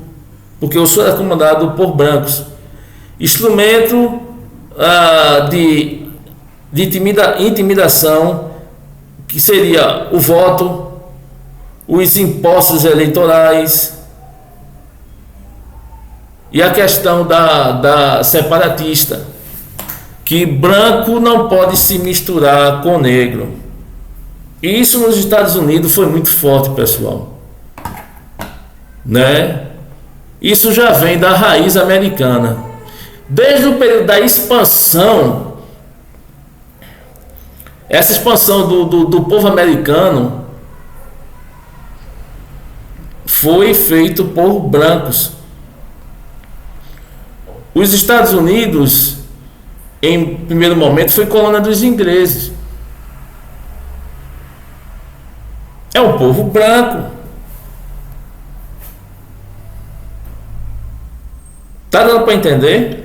porque o Sul era comandado por brancos. Instrumento de intimidação, que seria o voto, os impostos eleitorais e a questão da separatista, que branco não pode se misturar com negro. E isso nos Estados Unidos foi muito forte, pessoal, né? Isso já vem da raiz americana. Desde o período da expansão, essa expansão do povo americano foi feito por brancos. Os Estados Unidos, em primeiro momento, foi colônia dos ingleses. É um povo branco. Tá dando para entender?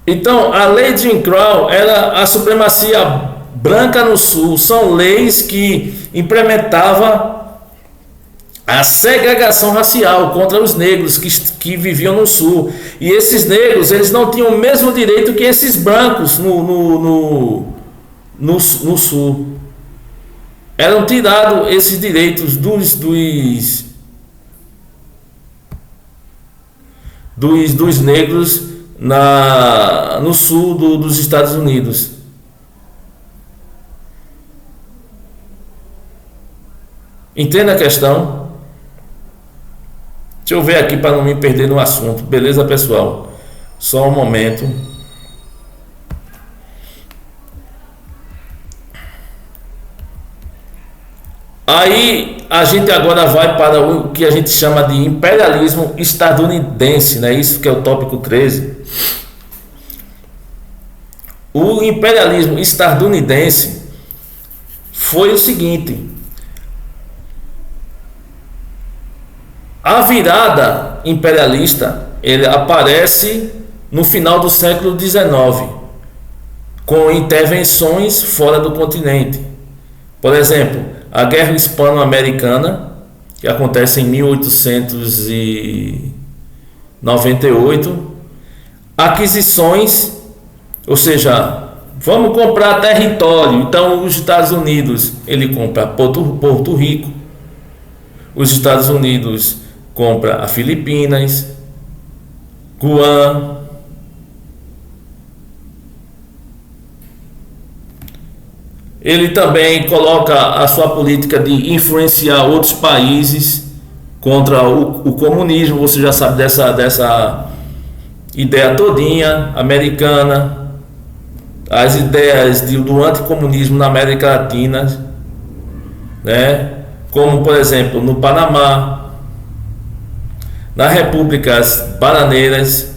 Então, a Lei Jim Crow era a supremacia branca no Sul. São leis que implementavam a segregação racial contra os negros que viviam no Sul. E esses negros, eles não tinham o mesmo direito que esses brancos no Sul. Eram tirados esses direitos dos negros no Sul dos Estados Unidos. Entenda a questão? Deixa eu ver aqui para não me perder no assunto. Beleza, pessoal? Só um momento. Aí a gente agora vai para o que a gente chama de imperialismo estadunidense, né? Isso que é o tópico 13. O imperialismo estadunidense foi o seguinte: a virada imperialista, ele aparece no final do século XIX, com intervenções fora do continente. Por exemplo, a Guerra Hispano-Americana, que acontece em 1898, aquisições Ou seja, vamos comprar território. Então os Estados Unidos, ele compra Porto Rico. Os Estados Unidos compra a Filipinas, Guam. Ele também coloca a sua política de influenciar outros países contra o comunismo. Você já sabe dessa ideia todinha americana, as ideias do anticomunismo na América Latina, né? Como por exemplo no Panamá, nas repúblicas bananeiras.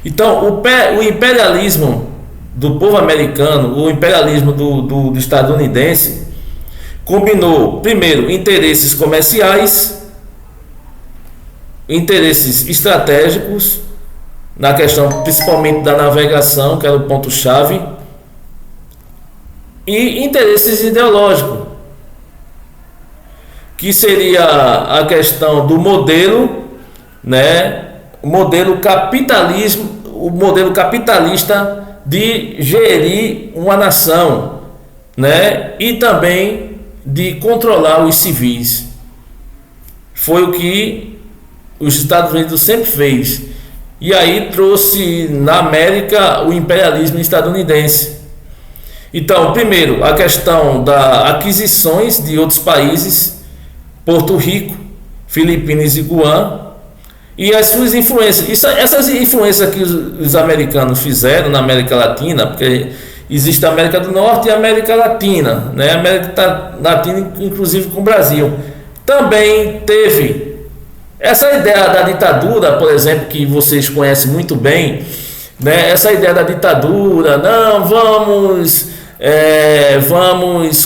Então o imperialismo do povo americano, o imperialismo do estadunidense, combinou primeiro interesses comerciais, interesses estratégicos, na questão principalmente da navegação, que era o ponto-chave, e interesses ideológicos, que seria a questão do modelo, né, o modelo capitalista de gerir uma nação, né, e também de controlar os civis. Foi o que os Estados Unidos sempre fez. E aí trouxe na América o imperialismo estadunidense. Então, primeiro, a questão das aquisições de outros países, Porto Rico, Filipinas e Guam, e as suas influências. Essas influências que os americanos fizeram na América Latina, porque existe a América do Norte e a América Latina, né? A América Latina, inclusive com o Brasil, também teve essa ideia da ditadura, por exemplo, que vocês conhecem muito bem, né? Essa ideia da ditadura, não, vamos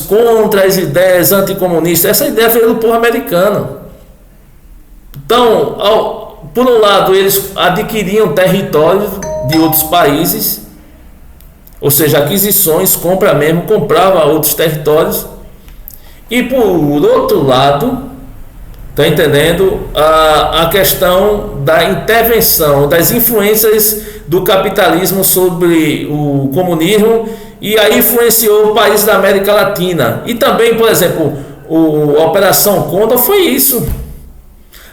contra as ideias anticomunistas. Essa ideia veio do povo americano. Então, por um lado, eles adquiriam territórios de outros países, ou seja, aquisições, compra mesmo, comprava outros territórios, e por outro lado, está entendendo, a questão da intervenção, das influências do capitalismo sobre o comunismo, e aí influenciou o país da América Latina. E também, por exemplo, a Operação Condor foi isso.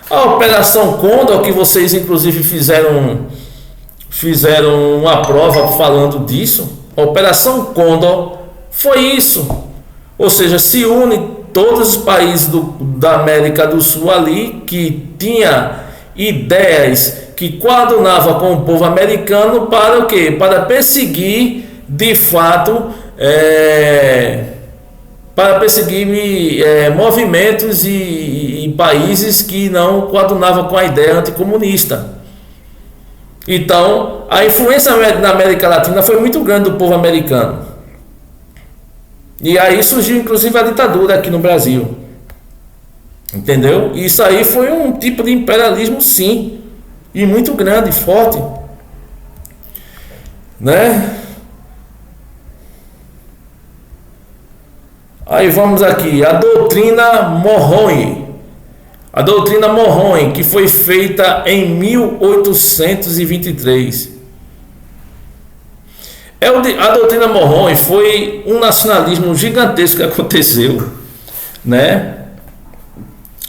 A Operação Condor, que vocês inclusive fizeram uma prova falando disso, a Operação Condor foi isso. Ou seja, se une todos os países da América do Sul ali, que tinha ideias que coadunavam com o povo americano para o quê? Para perseguir, de fato, movimentos e países que não coadunavam com a ideia anticomunista. Então, a influência na América Latina foi muito grande do povo americano. E aí surgiu inclusive a ditadura aqui no Brasil. Entendeu? Isso aí foi um tipo de imperialismo, sim, e muito grande, forte, né? Aí vamos aqui, a doutrina Monroe. A doutrina Monroe, que foi feita em 1823. A doutrina Monroe foi um nacionalismo gigantesco que aconteceu, né?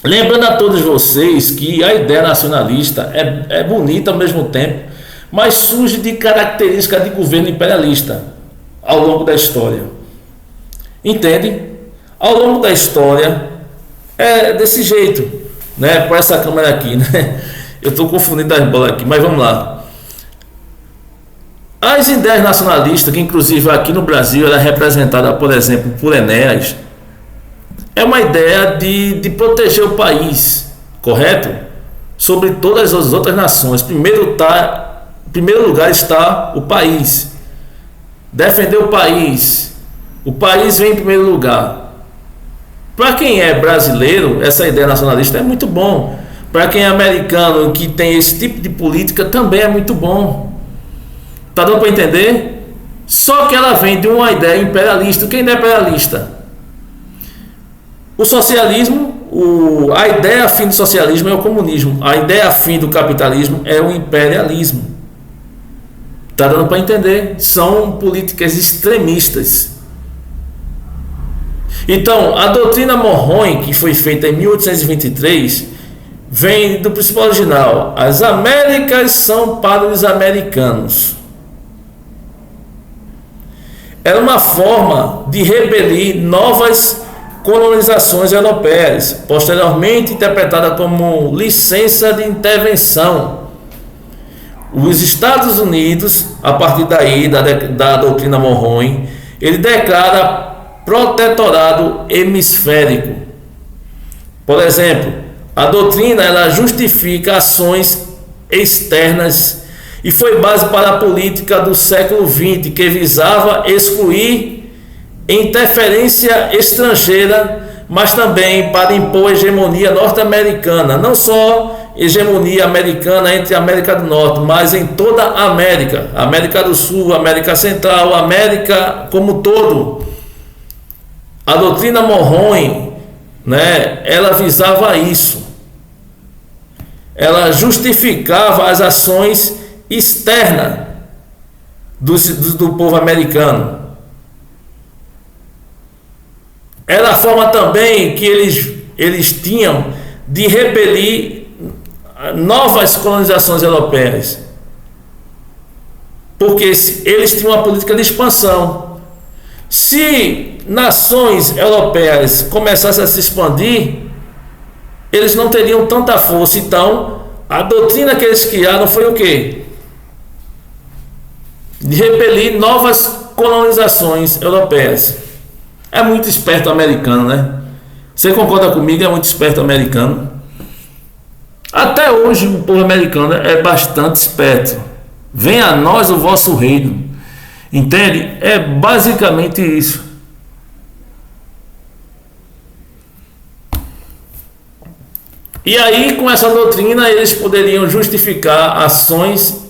Lembrando a todos vocês que a ideia nacionalista é bonita ao mesmo tempo, mas surge de características de governo imperialista ao longo da história. Entende? Ao longo da história é desse jeito, né? Por essa câmera aqui, né? Eu estou confundindo as bolas aqui, mas vamos lá. As ideias nacionalistas, que inclusive aqui no Brasil ela é representada, por exemplo, por Enéas, é uma ideia de proteger o país, correto? Sobre todas as outras nações. Em primeiro lugar está o país. Defender o país. O país vem em primeiro lugar. Para quem é brasileiro, essa ideia nacionalista é muito bom. Para quem é americano, que tem esse tipo de política, também é muito bom. Tá dando para entender? Só que ela vem de uma ideia imperialista. Quem é imperialista? O socialismo, a ideia afim do socialismo é o comunismo. A ideia afim do capitalismo é o imperialismo. Está dando para entender? São políticas extremistas. Então, a doutrina Monroe, que foi feita em 1823, vem do princípio original: as Américas são para os americanos. Era uma forma de repelir novas colonizações europeias, posteriormente interpretada como licença de intervenção. Os Estados Unidos, a partir daí da doutrina Monroe, ele declara protetorado hemisférico. Por exemplo, a doutrina ela justifica ações externas e foi base para a política do século XX, que visava excluir interferência estrangeira, mas também para impor hegemonia norte-americana, não só hegemonia americana entre a América do Norte, mas em toda a América, América do Sul, América Central, América como um todo. A doutrina Monroe, né, ela visava isso. Ela justificava as ações externas do povo americano. Era a forma também que eles tinham de repelir novas colonizações europeias, porque eles tinham uma política de expansão. Se nações europeias começassem a se expandir, eles não teriam tanta força. Então, a doutrina que eles criaram foi o quê? De repelir novas colonizações europeias. É muito esperto o americano, né? Você concorda comigo? É muito esperto o americano. Até hoje o povo americano é bastante esperto. Venha a nós o vosso reino. Entende? É basicamente isso. E aí, com essa doutrina, eles poderiam justificar ações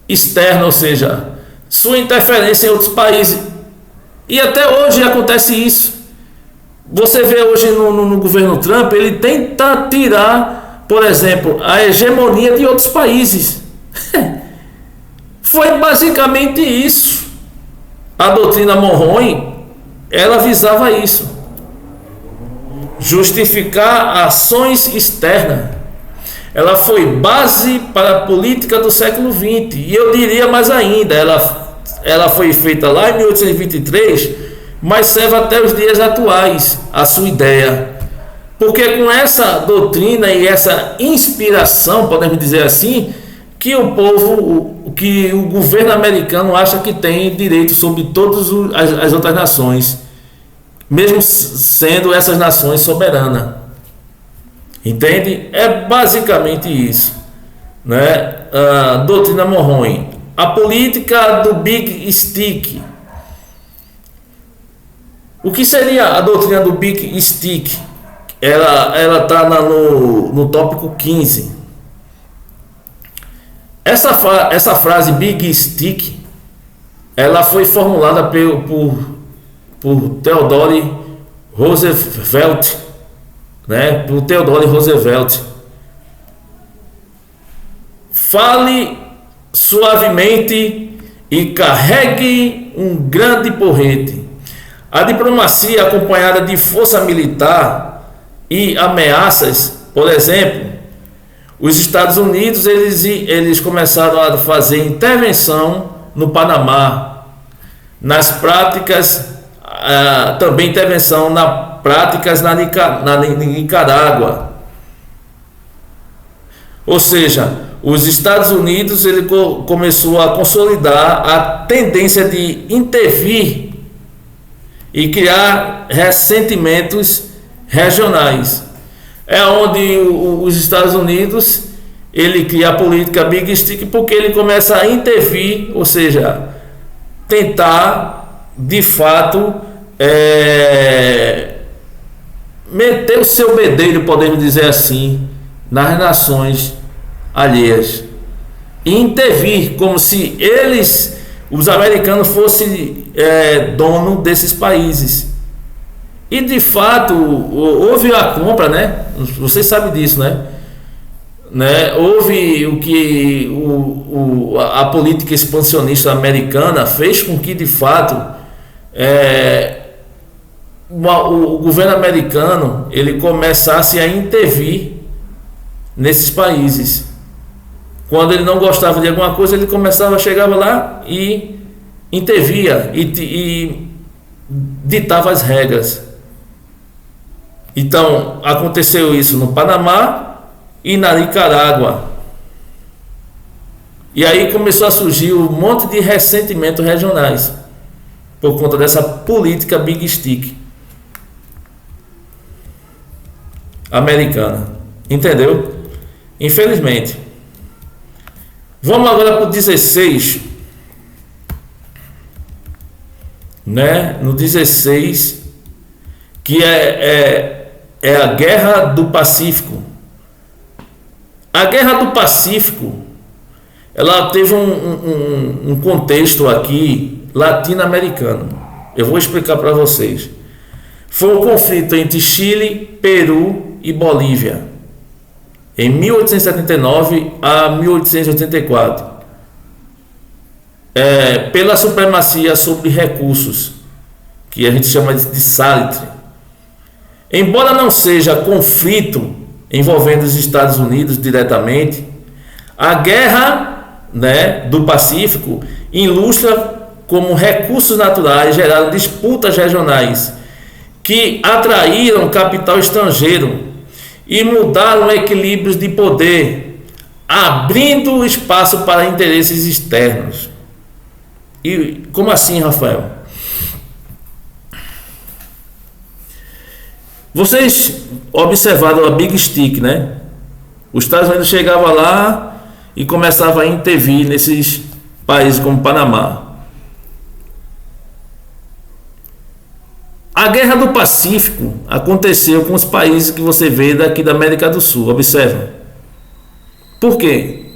externas, ou seja, sua interferência em outros países. E até hoje acontece isso. Você vê hoje no governo Trump, ele tenta tirar, por exemplo, a hegemonia de outros países. Foi basicamente isso. A doutrina Monroe, ela visava isso. Justificar ações externas. Ela foi base para a política do século XX. E eu diria mais ainda, ela foi feita lá em 1823, mas serve até os dias atuais a sua ideia. Porque com essa doutrina e essa inspiração, podemos dizer assim, que o povo, que o governo americano acha que tem direito sobre todas as outras nações, mesmo sendo essas nações soberanas. Entende? É basicamente isso, né? A doutrina Monroe. A política do Big Stick. O que seria a doutrina do Big Stick? Ela está no tópico 15. Essa frase Big Stick, ela foi formulada por Theodore Roosevelt, né? Por Theodore Roosevelt. Fale suavemente e carregue um grande porrete. A diplomacia acompanhada de força militar e ameaças, por exemplo, os Estados Unidos eles começaram a fazer intervenção no Panamá, nas práticas, também intervenção nas práticas na Nicarágua. Ou seja, os Estados Unidos ele começou a consolidar a tendência de intervir e criar ressentimentos regionais. É onde os Estados Unidos ele cria a política Big Stick, porque ele começa a intervir, ou seja, tentar de fato meter o seu bedelho, podemos dizer assim, nas nações alheias e intervir como se os americanos fossem dono desses países. E de fato houve a compra, né? Vocês sabem disso, né? né, houve o que a política expansionista americana fez com que, de fato, o governo americano ele começasse a intervir nesses países. Quando ele não gostava de alguma coisa, ele chegava lá e intervia e ditava as regras. Então, aconteceu isso no Panamá e na Nicarágua. E aí começou a surgir um monte de ressentimentos regionais por conta dessa política Big Stick americana. Entendeu? Infelizmente. Vamos agora para o 16. Né? No 16, que é a Guerra do Pacífico. A Guerra do Pacífico, ela teve um contexto aqui latino-americano. Eu vou explicar para vocês. Foi um conflito entre Chile, Peru e Bolívia, em 1879 a 1884, pela supremacia sobre recursos, que a gente chama de salitre. Embora não seja conflito envolvendo os Estados Unidos diretamente, a guerra, né, do Pacífico ilustra como recursos naturais geraram disputas regionais que atraíram capital estrangeiro e mudaram equilíbrios de poder, abrindo espaço para interesses externos. E como assim, Rafael? Vocês observaram a Big Stick, né? Os Estados Unidos chegavam lá e começavam a intervir nesses países como Panamá. A Guerra do Pacífico aconteceu com os países que você vê daqui da América do Sul. Observa. Por quê?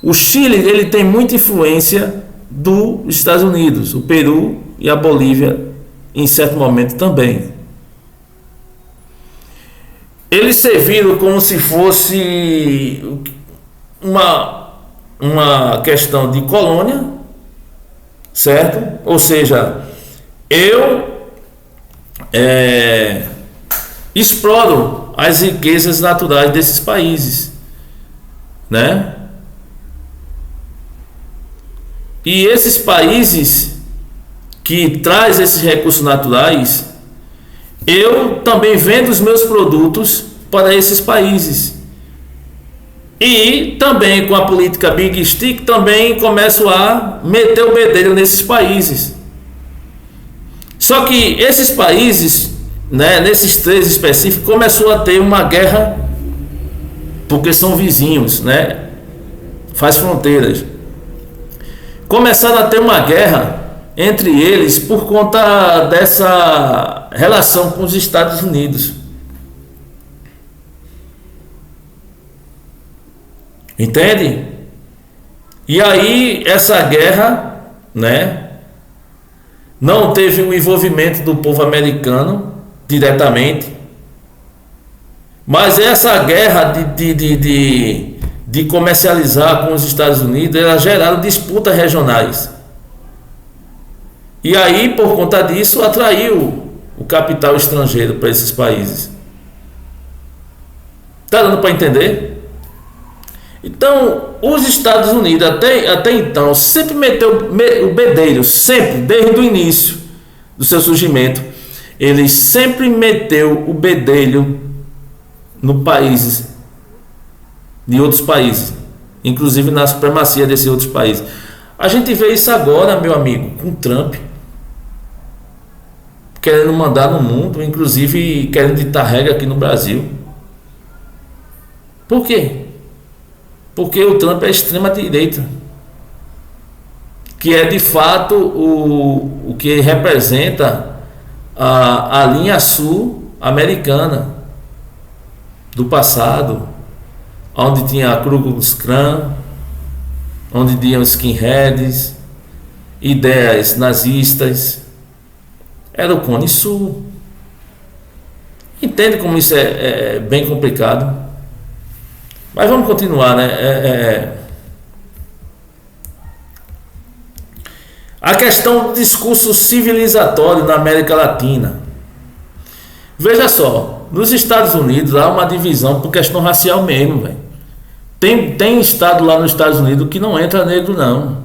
O Chile ele tem muita influência dos Estados Unidos, o Peru e a Bolívia em certo momento também. Eles serviram como se fosse uma questão de colônia, certo? Ou seja, eu exploro as riquezas naturais desses países, né? E esses países que traz esses recursos naturais, eu também vendo os meus produtos para esses países. E também com a política Big Stick também começo a meter o bedelho nesses países. Só que esses países, né, nesses três específicos, começou a ter uma guerra, porque são vizinhos, né? Faz fronteiras. Começaram a ter uma guerra entre eles por conta dessa relação com os Estados Unidos. Entende? E aí essa guerra, né, não teve o envolvimento do povo americano diretamente, mas essa guerra de comercializar com os Estados Unidos, ela geraram disputas regionais. E aí, por conta disso, atraiu o capital estrangeiro para esses países. Está dando para entender? Então, os Estados Unidos, até então, sempre meteu o bedelho, sempre, desde o início do seu surgimento, ele sempre meteu o bedelho no países, de outros países, inclusive na supremacia desses outros países. A gente vê isso agora, meu amigo, com Trump, querendo mandar no mundo, inclusive querendo ditar regra aqui no Brasil. Por quê? Porque o Trump é extrema direita, que é de fato o que representa a linha sul americana do passado, onde tinha a Ku Klux Klan, onde tinham skinheads, ideias nazistas. Era o Cone Sul. Entende como isso é bem complicado? Mas vamos continuar, né? A questão do discurso civilizatório na América Latina. Veja só, nos Estados Unidos há uma divisão por questão racial mesmo, velho. Tem estado lá nos Estados Unidos que não entra negro, não.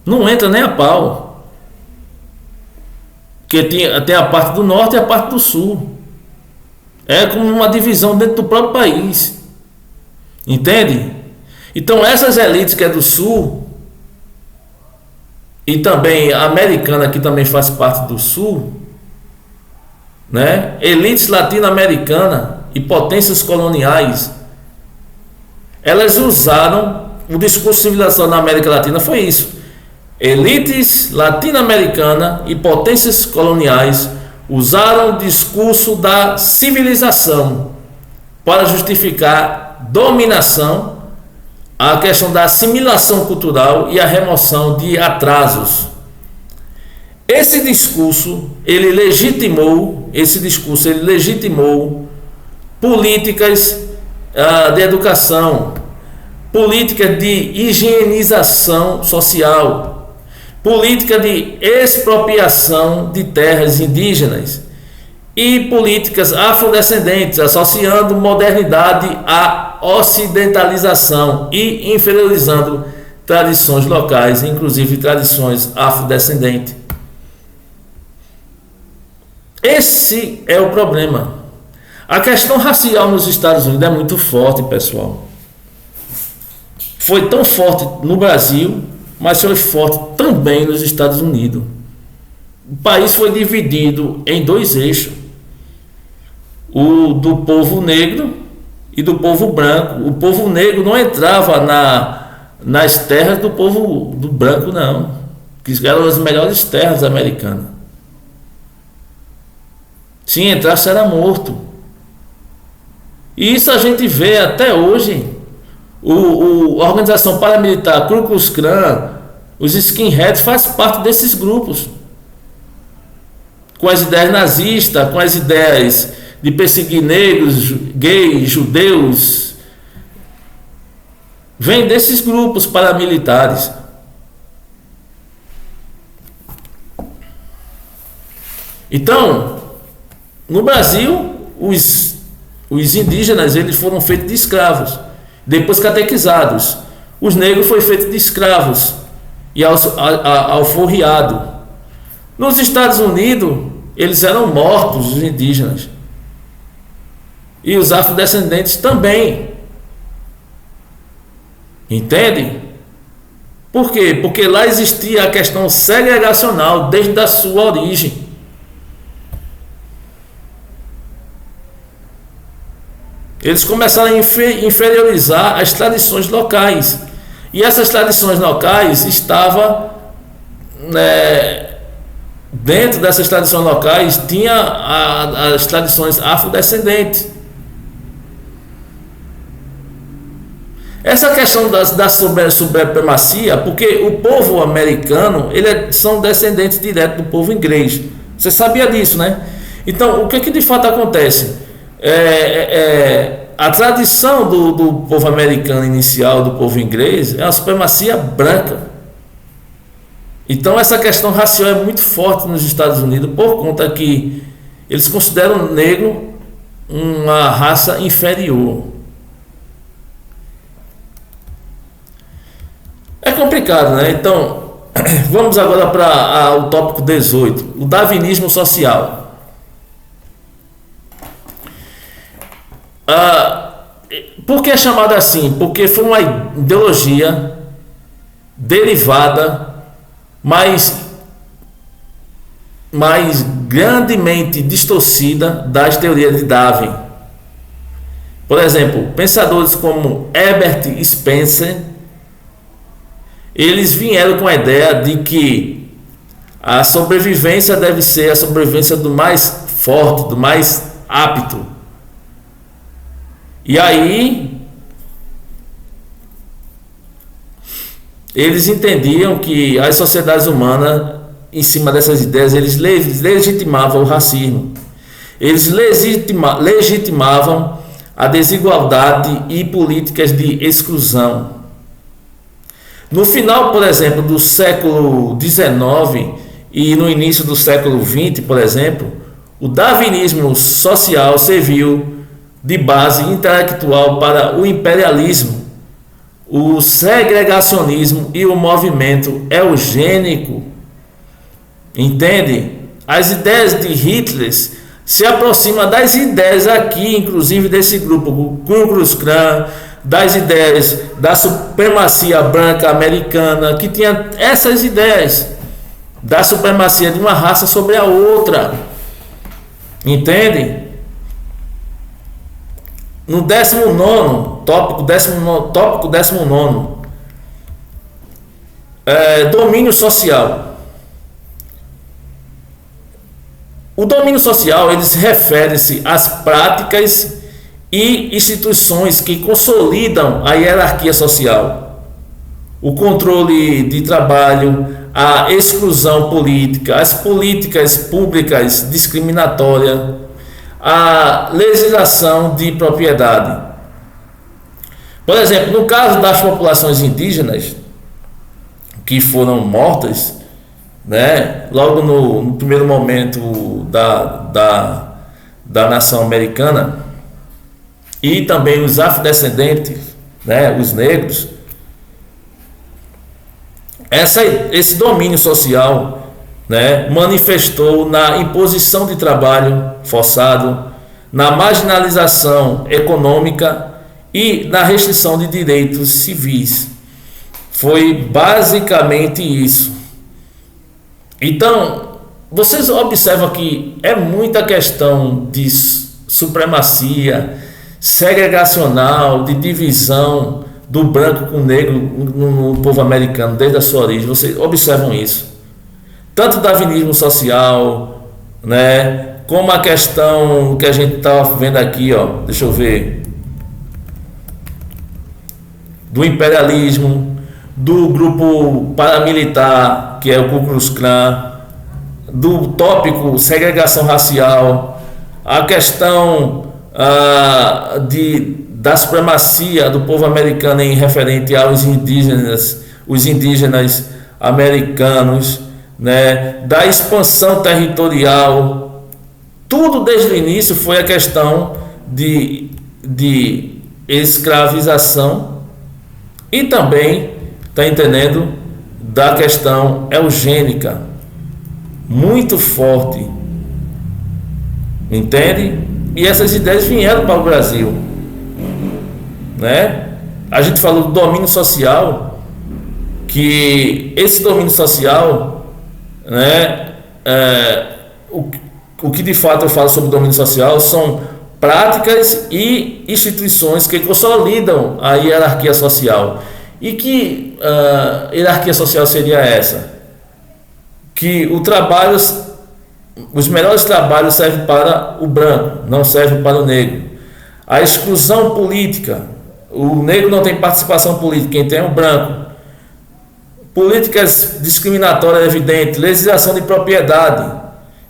Não entra nem a pau. Porque tem a parte do norte e a parte do sul. É como uma divisão dentro do próprio país. Entende? Então essas elites que é do sul, e também a americana, que também faz parte do sul, né? Elites latino-americanas e potências coloniais, elas usaram o discurso civilização na América Latina, foi isso. Elites latino-americanas e potências coloniais usaram o discurso da civilização para justificar dominação, a questão da assimilação cultural e a remoção de atrasos. Esse discurso ele legitimou políticas de educação, políticas de higienização social, política de expropriação de terras indígenas e políticas afrodescendentes, associando modernidade à ocidentalização e inferiorizando tradições locais, inclusive tradições afrodescendentes. Esse é o problema. A questão racial nos Estados Unidos é muito forte, pessoal. Foi tão forte no Brasil, mas foi forte também nos Estados Unidos. O país foi dividido em dois eixos: o do povo negro e do povo branco. O povo negro não entrava nas terras do povo do branco, não, que eram as melhores terras americanas. Se entrasse era morto. E isso a gente vê até hoje. A organização paramilitar Ku Klux Klan, os skinheads, faz parte desses grupos, com as ideias nazistas, com as ideias de perseguir negros, gays, judeus. Vem desses grupos paramilitares. Então, no Brasil, os indígenas eles foram feitos de escravos, depois catequizados. Os negros foram feitos de escravos e alforriados. Nos Estados Unidos, eles eram mortos, os indígenas. E os afrodescendentes também. Entende? Por quê? Porque lá existia a questão segregacional desde a sua origem. Eles começaram a inferiorizar as tradições locais. E essas tradições locais estavam, dentro dessas tradições locais, tinha as tradições afrodescendentes. Essa questão da supremacia, porque o povo americano, são descendentes diretos do povo inglês. Você sabia disso, né? Então, o que de fato acontece? A tradição do povo americano inicial, do povo inglês, é uma supremacia branca. Então essa questão racial é muito forte nos Estados Unidos, por conta que eles consideram o negro uma raça inferior. É complicado, né? Então vamos agora para o tópico 18, o darwinismo social. Por que é chamado assim? Porque foi uma ideologia derivada, mais grandemente distorcida das teorias de Darwin. Por exemplo, pensadores como Herbert Spencer, eles vieram com a ideia de que a sobrevivência deve ser a sobrevivência do mais forte, do mais apto. E aí eles entendiam que as sociedades humanas, em cima dessas ideias, eles legitimavam o racismo. Eles legitimavam a desigualdade e políticas de exclusão. No final, por exemplo, do século XIX e no início do século XX, por exemplo, o darwinismo social serviu de base intelectual para o imperialismo, o segregacionismo e o movimento eugênico. Entende? As ideias de Hitler se aproximam das ideias aqui, inclusive desse grupo, o Ku Klux Klan, das ideias da supremacia branca americana, que tinha essas ideias da supremacia de uma raça sobre a outra. Entende? No 19º, tópico 19º, domínio social. O domínio social, eles refere-se às práticas e instituições que consolidam a hierarquia social, o controle de trabalho, a exclusão política, as políticas públicas discriminatórias, a legislação de propriedade. Por exemplo, no caso das populações indígenas que foram mortas, né, logo no primeiro momento da nação americana, e também os afrodescendentes, né, os negros, esse domínio social, né, manifestou na imposição de trabalho forçado, na marginalização econômica e na restrição de direitos civis. Foi basicamente isso. Então, vocês observam que é muita questão de supremacia segregacional, de divisão do branco com o negro no povo americano desde a sua origem. Vocês observam isso. Tanto o darwinismo social, né, como a questão que a gente está vendo aqui, ó, deixa eu ver, do imperialismo, do grupo paramilitar, que é o Ku Klux Klan, do tópico segregação racial, a questão da supremacia do povo americano em referente aos indígenas, os indígenas americanos, né, da expansão territorial. Tudo desde o início foi a questão de escravização e também, tá entendendo, da questão eugênica, muito forte, entende? E essas ideias vieram para o Brasil, né? A gente falou do domínio social, que esse domínio social, né, o que de fato eu falo sobre domínio social são práticas e instituições que consolidam a hierarquia social. E que hierarquia social seria essa? Que os melhores trabalhos servem para o branco, não servem para o negro. A exclusão política, o negro não tem participação política, quem tem é o branco. Políticas discriminatórias evidentes, legislação de propriedade,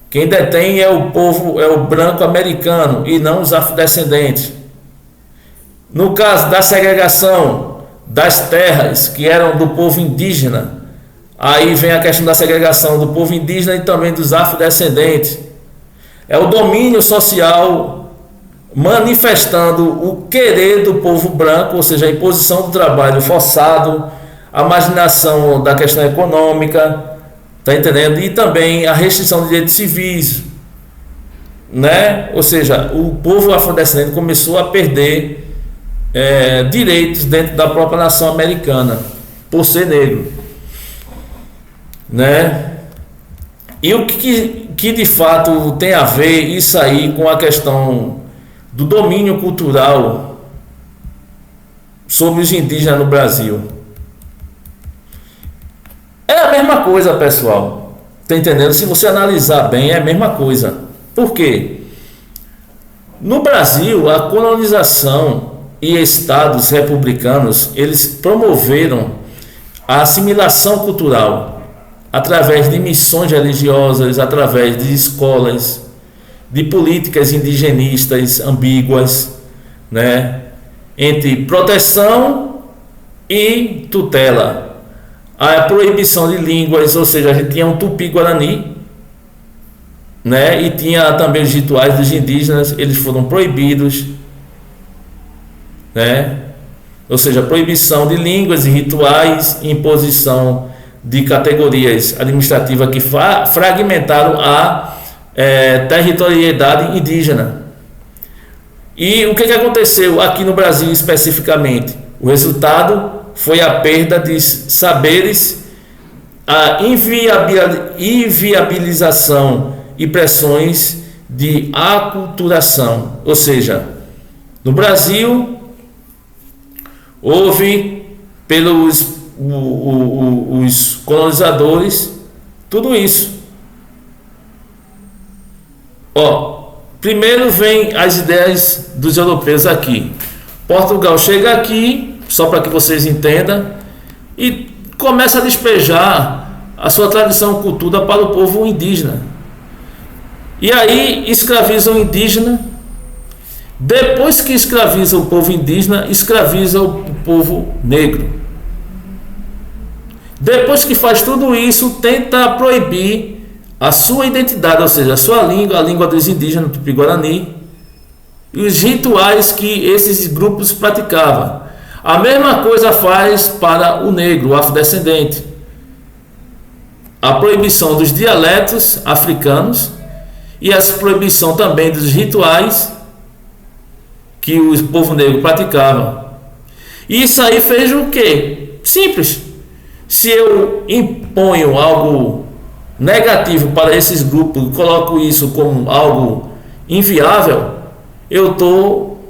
quem detém é o povo, é o branco americano e não os afrodescendentes. No caso da segregação das terras que eram do povo indígena, aí vem a questão da segregação do povo indígena e também dos afrodescendentes. É o domínio social manifestando o querer do povo branco, ou seja, a imposição do trabalho forçado, a marginação da questão econômica, tá entendendo? E também a restrição de direitos civis, né? Ou seja, o povo afrodescendente começou a perder direitos dentro da própria nação americana por ser negro, né? E o que de fato tem a ver isso aí com a questão do domínio cultural sobre os indígenas no Brasil? É a mesma coisa, pessoal, tá entendendo? Se você analisar bem, é a mesma coisa. Por quê? No Brasil, a colonização e estados republicanos, eles promoveram a assimilação cultural através de missões religiosas, através de escolas, de políticas indigenistas ambíguas, né, entre proteção e tutela. A proibição de línguas, ou seja, a gente tinha um tupi-guarani, né, e tinha também os rituais dos indígenas, eles foram proibidos, né, ou seja, proibição de línguas e rituais, imposição de categorias administrativas que fragmentaram a territorialidade indígena. E o que aconteceu aqui no Brasil especificamente? O resultado foi a perda de saberes, a inviabilização e pressões de aculturação. Ou seja, no Brasil houve pelos os colonizadores tudo isso. Primeiro vem as ideias dos europeus aqui. Portugal chega aqui, só para que vocês entendam, e começa a despejar a sua tradição, cultura para o povo indígena. E aí escraviza o indígena. Depois que escraviza o povo indígena, escraviza o povo negro. Depois que faz tudo isso, tenta proibir a sua identidade, ou seja, a sua língua, a língua dos indígenas, Tupi-Guarani, e os rituais que esses grupos praticavam. A mesma coisa faz para o negro, o afrodescendente. A proibição dos dialetos africanos e a proibição também dos rituais que o povo negro praticava. E isso aí fez o quê? Simples. Se eu imponho algo negativo para esses grupos, coloco isso como algo inviável, eu estou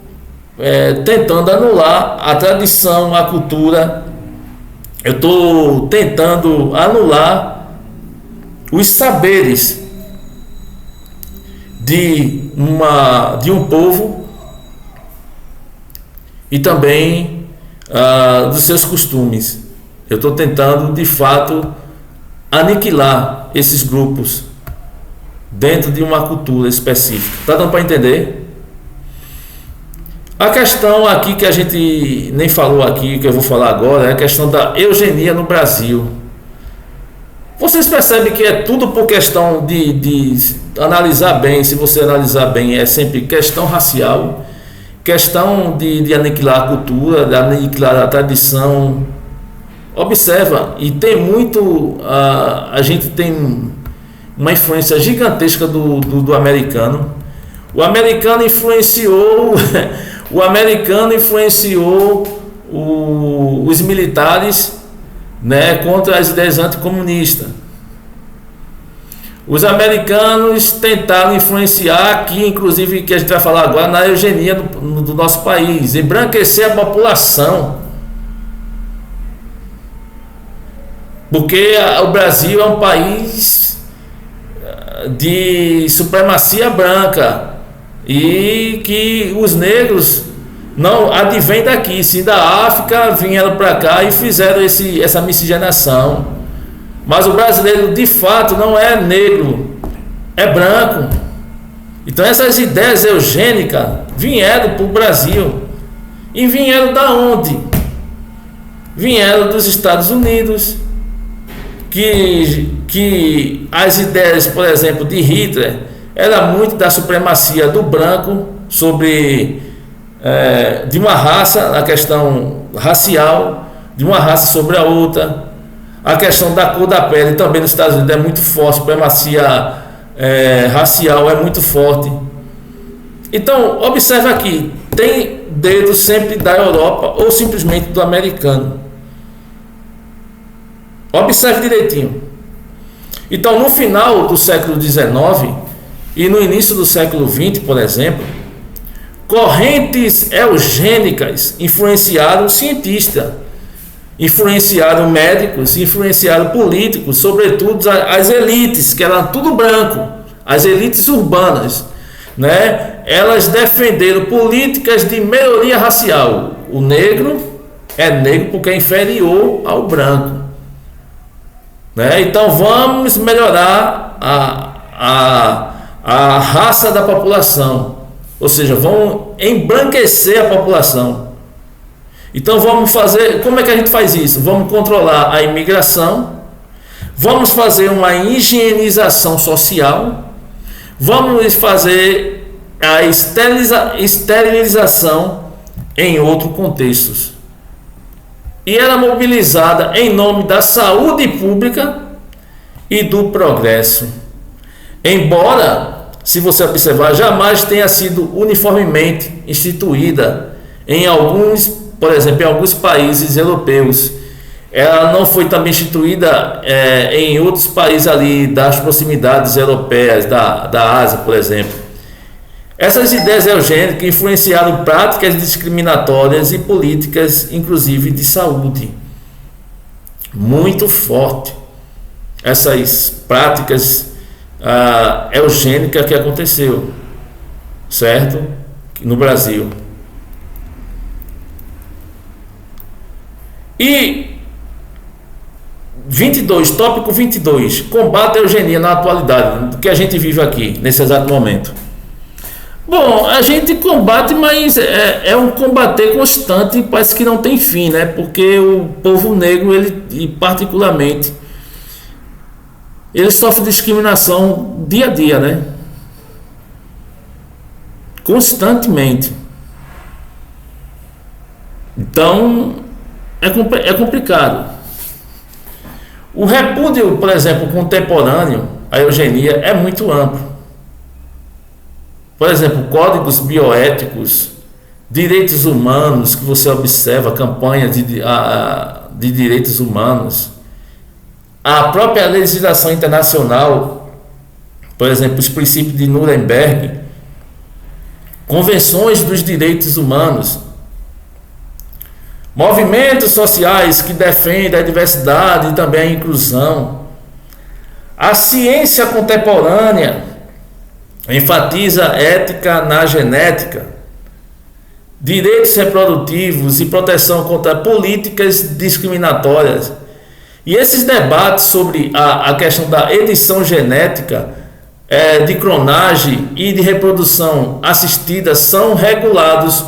tentando anular a tradição, a cultura, eu estou tentando anular os saberes de um povo e também dos seus costumes. Eu estou tentando, de fato, aniquilar esses grupos dentro de uma cultura específica. Está dando para entender? A questão aqui que a gente nem falou aqui, que eu vou falar agora, é a questão da eugenia no Brasil. Vocês percebem que é tudo por questão de analisar bem. Se você analisar bem, é sempre questão racial, questão de aniquilar a cultura, de aniquilar a tradição. Observa, e tem muito, a gente tem uma influência gigantesca do americano. O americano influenciou os militares, né, contra as ideias anticomunistas. Os americanos tentaram influenciar aqui, inclusive, que a gente vai falar agora, na eugenia do nosso país, embranquecer a população. Porque o Brasil é um país de supremacia branca e que os negros não advêm daqui, sim da África, vieram para cá e fizeram essa miscigenação. Mas o brasileiro de fato não é negro, é branco. Então essas ideias eugênicas vieram para o Brasil. E vieram da onde? Vieram dos Estados Unidos. Que as ideias, por exemplo, de Hitler era muito da supremacia do branco sobre de uma raça, a questão racial de uma raça sobre a outra, a questão da cor da pele também nos Estados Unidos é muito forte, a supremacia racial é muito forte. Então observe aqui, tem dedo sempre da Europa ou simplesmente do americano. Observe direitinho. Então, no final do século XIX e no início do século XX, por exemplo, correntes eugênicas influenciaram cientistas, influenciaram médicos, influenciaram políticos, sobretudo as elites, que eram tudo branco, as elites urbanas, né? Elas defenderam políticas de melhoria racial. O negro é negro porque é inferior ao branco. Então vamos melhorar a raça da população, ou seja, vão embranquecer a população. Então vamos fazer, como é que a gente faz isso? Vamos controlar a imigração, vamos fazer uma higienização social, vamos fazer a esterilização em outros contextos. E era mobilizada em nome da saúde pública e do progresso. Embora, se você observar, jamais tenha sido uniformemente instituída em alguns, por exemplo, em alguns países europeus. Ela não foi também instituída em outros países ali das proximidades europeias, da Ásia, por exemplo. Essas ideias eugênicas influenciaram práticas discriminatórias e políticas, inclusive de saúde. Muito forte. Essas práticas eugênicas que aconteceu, certo? No Brasil. E 22, tópico 22, combate à eugenia na atualidade, do que a gente vive aqui, nesse exato momento. Bom, a gente combate, mas é um combater constante, parece que não tem fim, né? Porque o povo negro, e particularmente, ele sofre discriminação dia a dia, né? Constantemente. Então, é complicado. O repúdio, por exemplo, contemporâneo à eugenia é muito amplo. Por exemplo, códigos bioéticos, direitos humanos, que você observa, campanha de direitos humanos, a própria legislação internacional, por exemplo, os princípios de Nuremberg, convenções dos direitos humanos, movimentos sociais que defendem a diversidade e também a inclusão, a ciência contemporânea enfatiza ética na genética, direitos reprodutivos e proteção contra políticas discriminatórias. E esses debates sobre a questão da edição genética, de clonagem e de reprodução assistida são regulados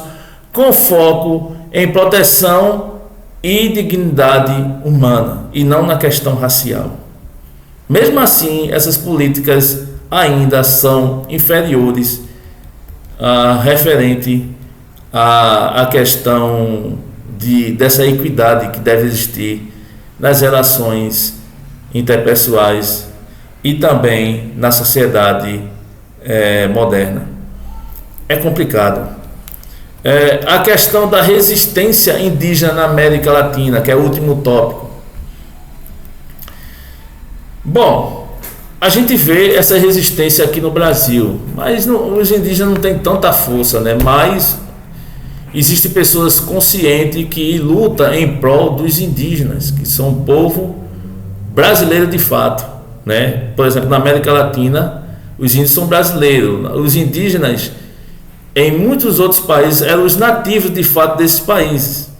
com foco em proteção e dignidade humana e não na questão racial. Mesmo assim, essas políticas ainda são inferiores referente à questão dessa equidade que deve existir nas relações interpessoais e também na sociedade moderna. É complicado. A questão da resistência indígena na América Latina, que é o último tópico. Bom, a gente vê essa resistência aqui no Brasil, mas os indígenas não têm tanta força, né? Mas existem pessoas conscientes que lutam em prol dos indígenas, que são um povo brasileiro de fato, né? Por exemplo, na América Latina, os índios são brasileiros. Os indígenas, em muitos outros países, eram os nativos de fato desses países.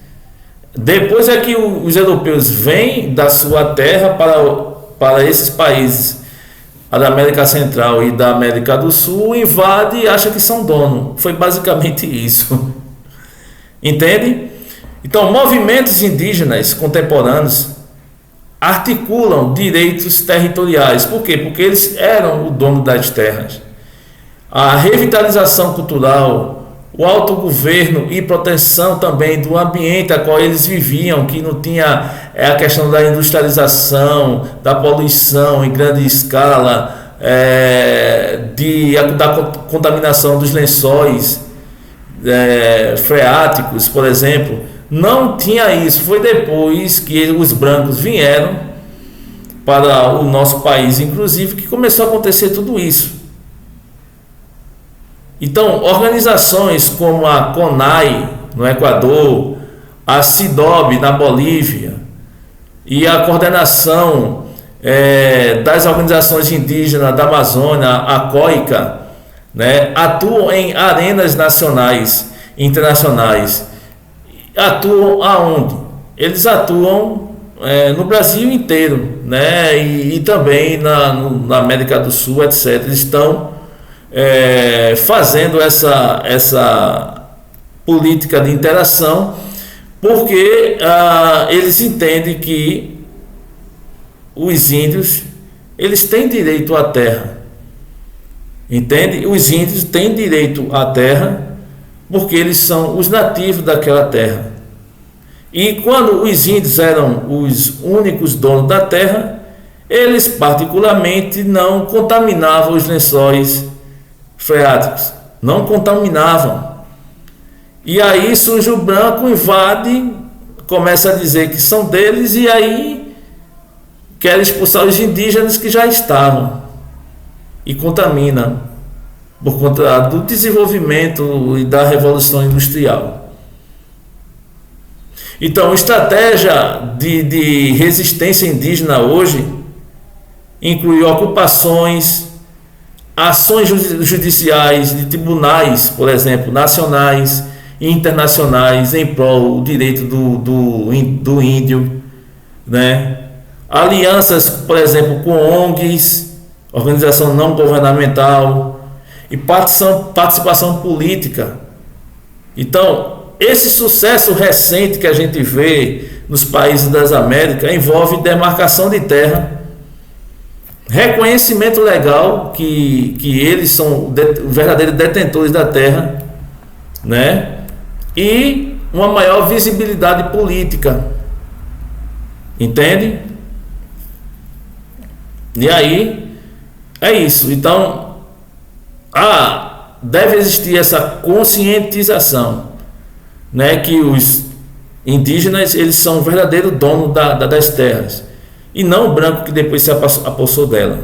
Depois é que os europeus vêm da sua terra para esses países, a da América Central e da América do Sul, invade e acha que são dono. Foi basicamente isso. Entende? Então, movimentos indígenas contemporâneos articulam direitos territoriais. Por quê? Porque eles eram o dono das terras. A revitalização cultural, o autogoverno e proteção também do ambiente a qual eles viviam, que não tinha a questão da industrialização, da poluição em grande escala, da contaminação dos lençóis freáticos, por exemplo. Não tinha isso. Foi depois que os brancos vieram para o nosso país, inclusive, que começou a acontecer tudo isso. Então, organizações como a CONAI no Equador, a CIDOB na Bolívia e a coordenação das organizações indígenas da Amazônia, a COICA, né, atuam em arenas nacionais e internacionais. Atuam aonde? Eles atuam no Brasil inteiro, né, e também na América do Sul, etc. Eles estão fazendo essa política de interação, porque eles entendem que os índios, eles têm direito à terra, entende? Os índios têm direito à terra porque eles são os nativos daquela terra. E quando os índios eram os únicos donos da terra, eles particularmente não contaminavam os lençóis freáticos, não contaminavam. E aí surge o branco, invade, começa a dizer que são deles, e aí quer expulsar os indígenas que já estavam, e contamina por conta do desenvolvimento e da revolução industrial. Então, estratégia de resistência indígena hoje inclui ocupações, ações judiciais de tribunais, por exemplo, nacionais e internacionais em prol do direito do índio, né? Alianças, por exemplo, com ONGs, organização não governamental, e participação política. Então, esse sucesso recente que a gente vê nos países das Américas envolve demarcação de terra, reconhecimento legal que eles são verdadeiros detentores da terra, né? E uma maior visibilidade política, entende? E aí é isso. Então deve existir essa conscientização, né, que os indígenas, eles são o verdadeiro dono das terras, e não o branco que depois se apossou dela.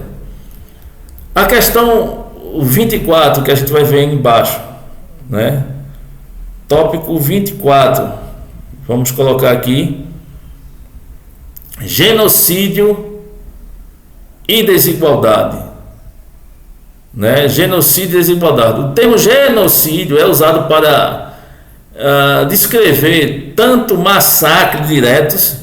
A questão 24, que a gente vai ver aí embaixo, né? Tópico 24, vamos colocar aqui: genocídio e desigualdade, né? Genocídio e desigualdade. O termo genocídio é usado para descrever tanto massacres diretos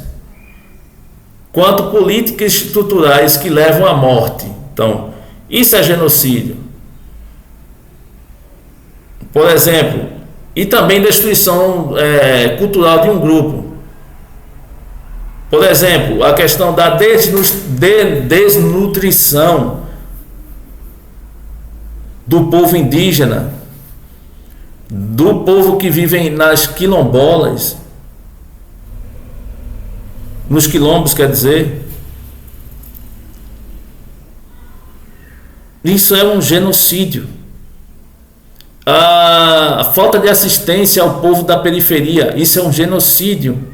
quanto políticas estruturais que levam à morte. Então, isso é genocídio. Por exemplo, e também destruição cultural de um grupo. Por exemplo, a questão da desnutrição do povo indígena, do povo que vive nas quilombolas, nos quilombos, quer dizer. Isso é um genocídio. A falta de assistência ao povo da periferia, isso é um genocídio.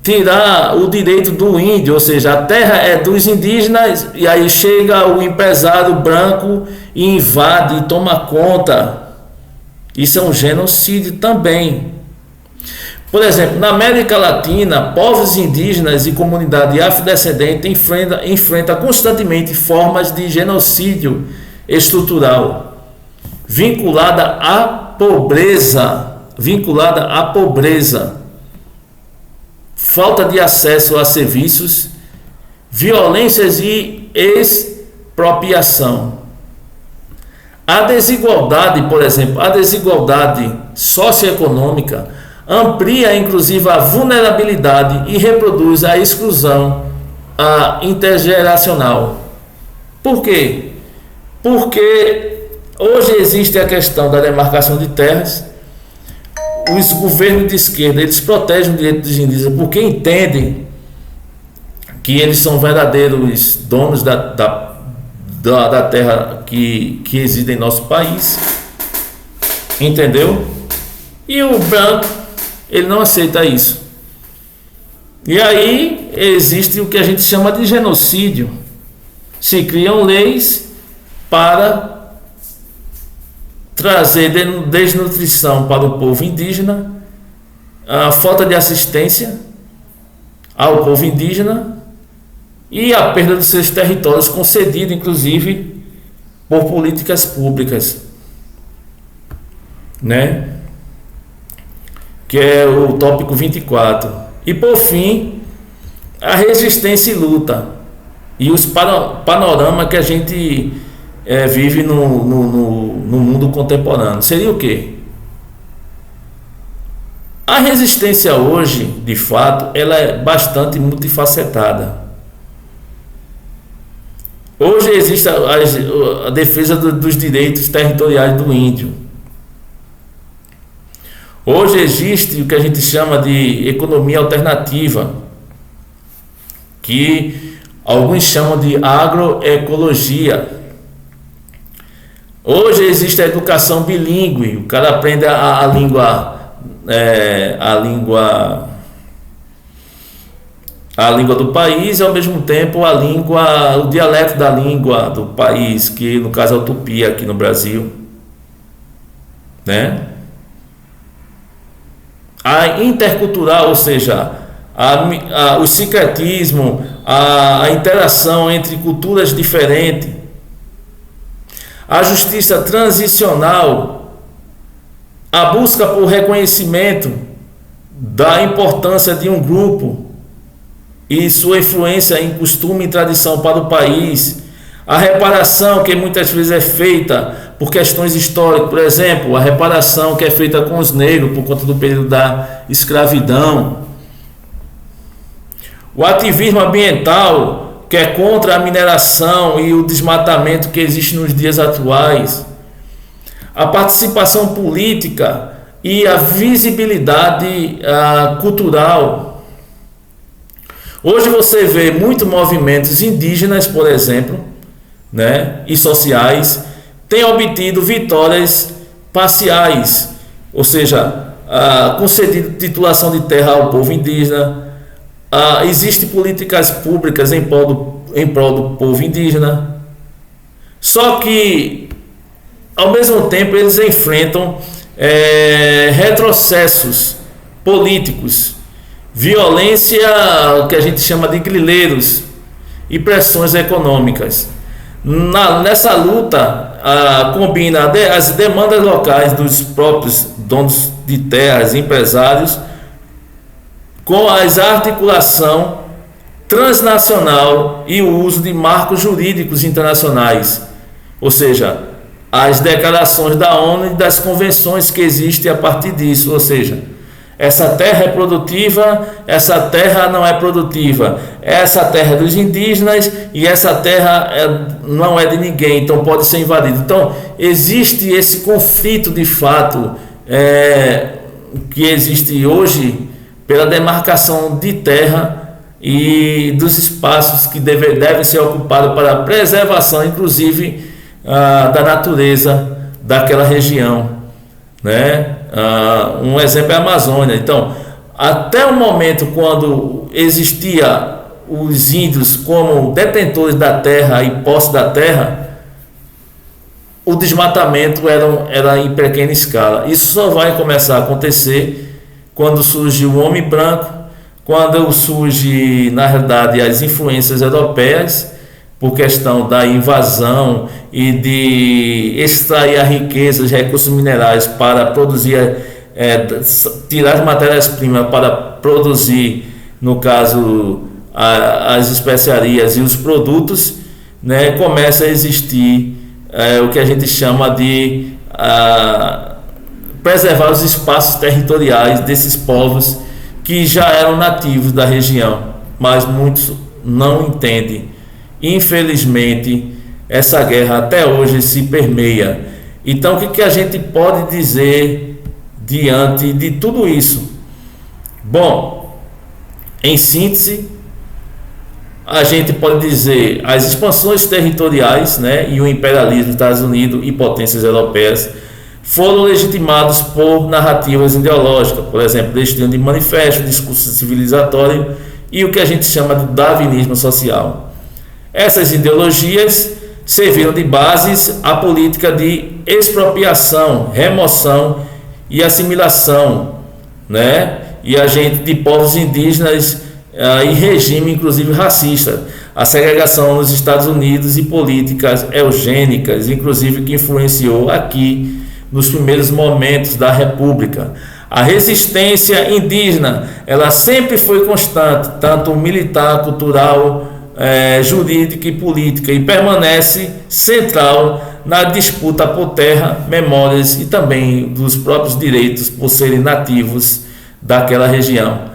Tirar o direito do índio, ou seja, a terra é dos indígenas, e aí chega o empresário branco e invade e toma conta. Isso é um genocídio também. Por exemplo, na América Latina, povos indígenas e comunidade afrodescendente enfrentam constantemente formas de genocídio estrutural vinculada à pobreza, falta de acesso a serviços, violências e expropriação. A desigualdade, por exemplo, a desigualdade socioeconômica amplia inclusive a vulnerabilidade e reproduz a exclusão intergeracional. Por quê? Porque hoje existe a questão da demarcação de terras. Os governos de esquerda, eles protegem o direito dos indígenas porque entendem que eles são verdadeiros donos da terra que reside em nosso país, entendeu? E o branco, ele não aceita isso. E aí existe o que a gente chama de genocídio. Se criam leis para trazer desnutrição para o povo indígena, a falta de assistência ao povo indígena e a perda dos seus territórios, concedido inclusive por políticas públicas, né? Que é o tópico 24. E por fim, a resistência e luta, e os panorama que a gente vive no mundo contemporâneo. Seria o quê? A resistência hoje, de fato, ela é bastante multifacetada. Hoje existe a defesa dos direitos territoriais do índio. Hoje existe o que a gente chama de economia alternativa, que alguns chamam de agroecologia. Hoje existe a educação bilíngue, o cara aprende a língua do país e ao mesmo tempo o dialeto da língua do país, que no caso é a Tupi aqui no Brasil, né? A intercultural, ou seja, o sincretismo, a interação entre culturas diferentes, a justiça transicional, a busca por reconhecimento da importância de um grupo e sua influência em costume e tradição para o país, a reparação que muitas vezes é feita por questões históricas, por exemplo, a reparação que é feita com os negros por conta do período da escravidão, o ativismo ambiental que é contra a mineração e o desmatamento que existe nos dias atuais, a participação política e a visibilidade cultural. Hoje você vê muitos movimentos indígenas, por exemplo, né, e sociais, têm obtido vitórias parciais, ou seja, concedido titulação de terra ao povo indígena, existem políticas públicas em prol do povo indígena, só que ao mesmo tempo eles enfrentam retrocessos políticos, violência, o que a gente chama de grileiros, e pressões econômicas. Nessa luta, combina as demandas locais dos próprios donos de terras, empresários, com a articulação transnacional e o uso de marcos jurídicos internacionais, ou seja, as declarações da ONU e das convenções que existem a partir disso, ou seja, essa terra é produtiva, essa terra não é produtiva, essa terra é dos indígenas e essa terra não é de ninguém, então pode ser invadida. Então existe esse conflito de fato que existe hoje pela demarcação de terra e dos espaços que devem ser ocupados para a preservação, inclusive, da natureza daquela região, né? Um exemplo é a Amazônia. Então, até o momento quando existia os índios como detentores da terra e posse da terra, o desmatamento era em pequena escala. Isso só vai começar a acontecer quando surge o homem branco, quando surge, na realidade, as influências europeias, por questão da invasão e de extrair a riqueza, os recursos minerais para produzir, tirar as matérias-primas para produzir, no caso, as especiarias e os produtos, né, começa a existir o que a gente chama de preservar os espaços territoriais desses povos que já eram nativos da região, mas muitos não entendem. Infelizmente, essa guerra até hoje se permeia. Então, o que a gente pode dizer diante de tudo isso? Bom, em síntese, a gente pode dizer as expansões territoriais, né, e o imperialismo dos Estados Unidos e potências europeias foram legitimados por narrativas ideológicas, por exemplo, destino de manifesto, discurso civilizatório e o que a gente chama de darwinismo social. Essas ideologias serviram de bases à política de expropriação, remoção e assimilação, né? E de povos indígenas e regime, inclusive racista, a segregação nos Estados Unidos e políticas eugênicas, inclusive que influenciou aqui nos primeiros momentos da República. A resistência indígena, ela sempre foi constante, tanto militar, cultural, jurídica e política e permanece central na disputa por terra, memórias e também dos próprios direitos por serem nativos daquela região.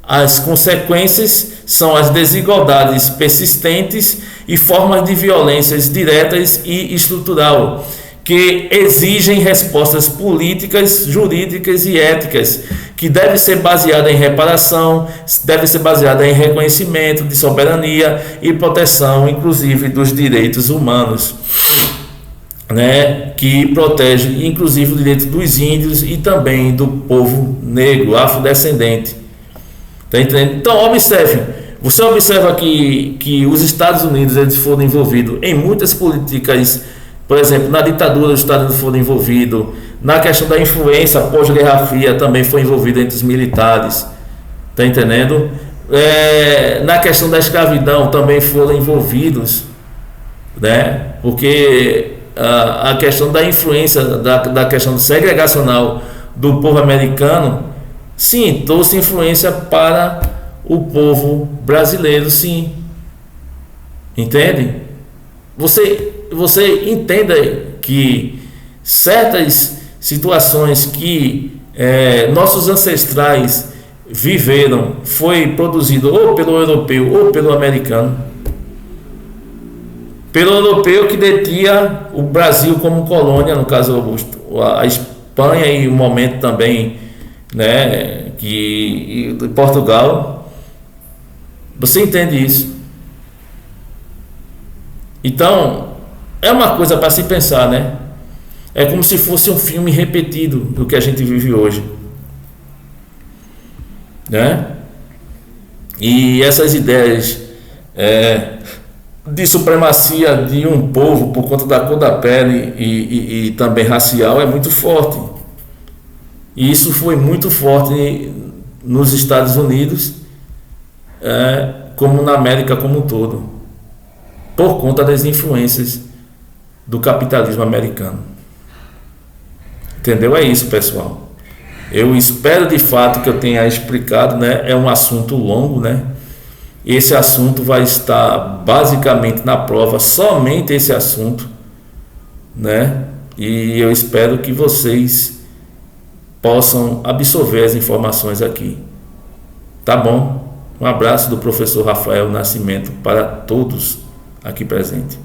As consequências são as desigualdades persistentes e formas de violências diretas e estrutural que exigem respostas políticas, jurídicas e éticas, que deve ser baseada em reparação, deve ser baseada em reconhecimento de soberania e proteção, inclusive, dos direitos humanos, né, que protege, inclusive, o direito dos índios e também do povo negro, afrodescendente. Tá entendendo? Então, observe, você observa que os Estados Unidos eles foram envolvidos em muitas políticas. Por exemplo, na ditadura os Estados Unidos foram envolvidos, na questão da influência pós-Guerra Fria também foi envolvido entre os militares, tá entendendo? Na questão da escravidão também foram envolvidos, né? Porque a questão da influência, da questão segregacional do povo americano, sim, trouxe influência para o povo brasileiro, sim, entende? Você entenda que certas situações que nossos ancestrais viveram foi produzido ou pelo europeu ou pelo americano. Pelo europeu que detinha o Brasil como colônia, no caso a Espanha e o momento também, né, que Portugal. Você entende isso? Então, é uma coisa para se pensar, né? É como se fosse um filme repetido do que a gente vive hoje, né? E essas ideias de supremacia de um povo por conta da cor da pele e também racial é muito forte. E isso foi muito forte nos Estados Unidos, como na América como um todo, por conta das influências do capitalismo americano. Entendeu? É isso, pessoal. Eu espero de fato que eu tenha explicado, né? É um assunto longo, né? Esse assunto vai estar basicamente na prova, somente esse assunto, né? E eu espero que vocês possam absorver as informações aqui. Tá bom? Um abraço do professor Rafael Nascimento para todos aqui presentes.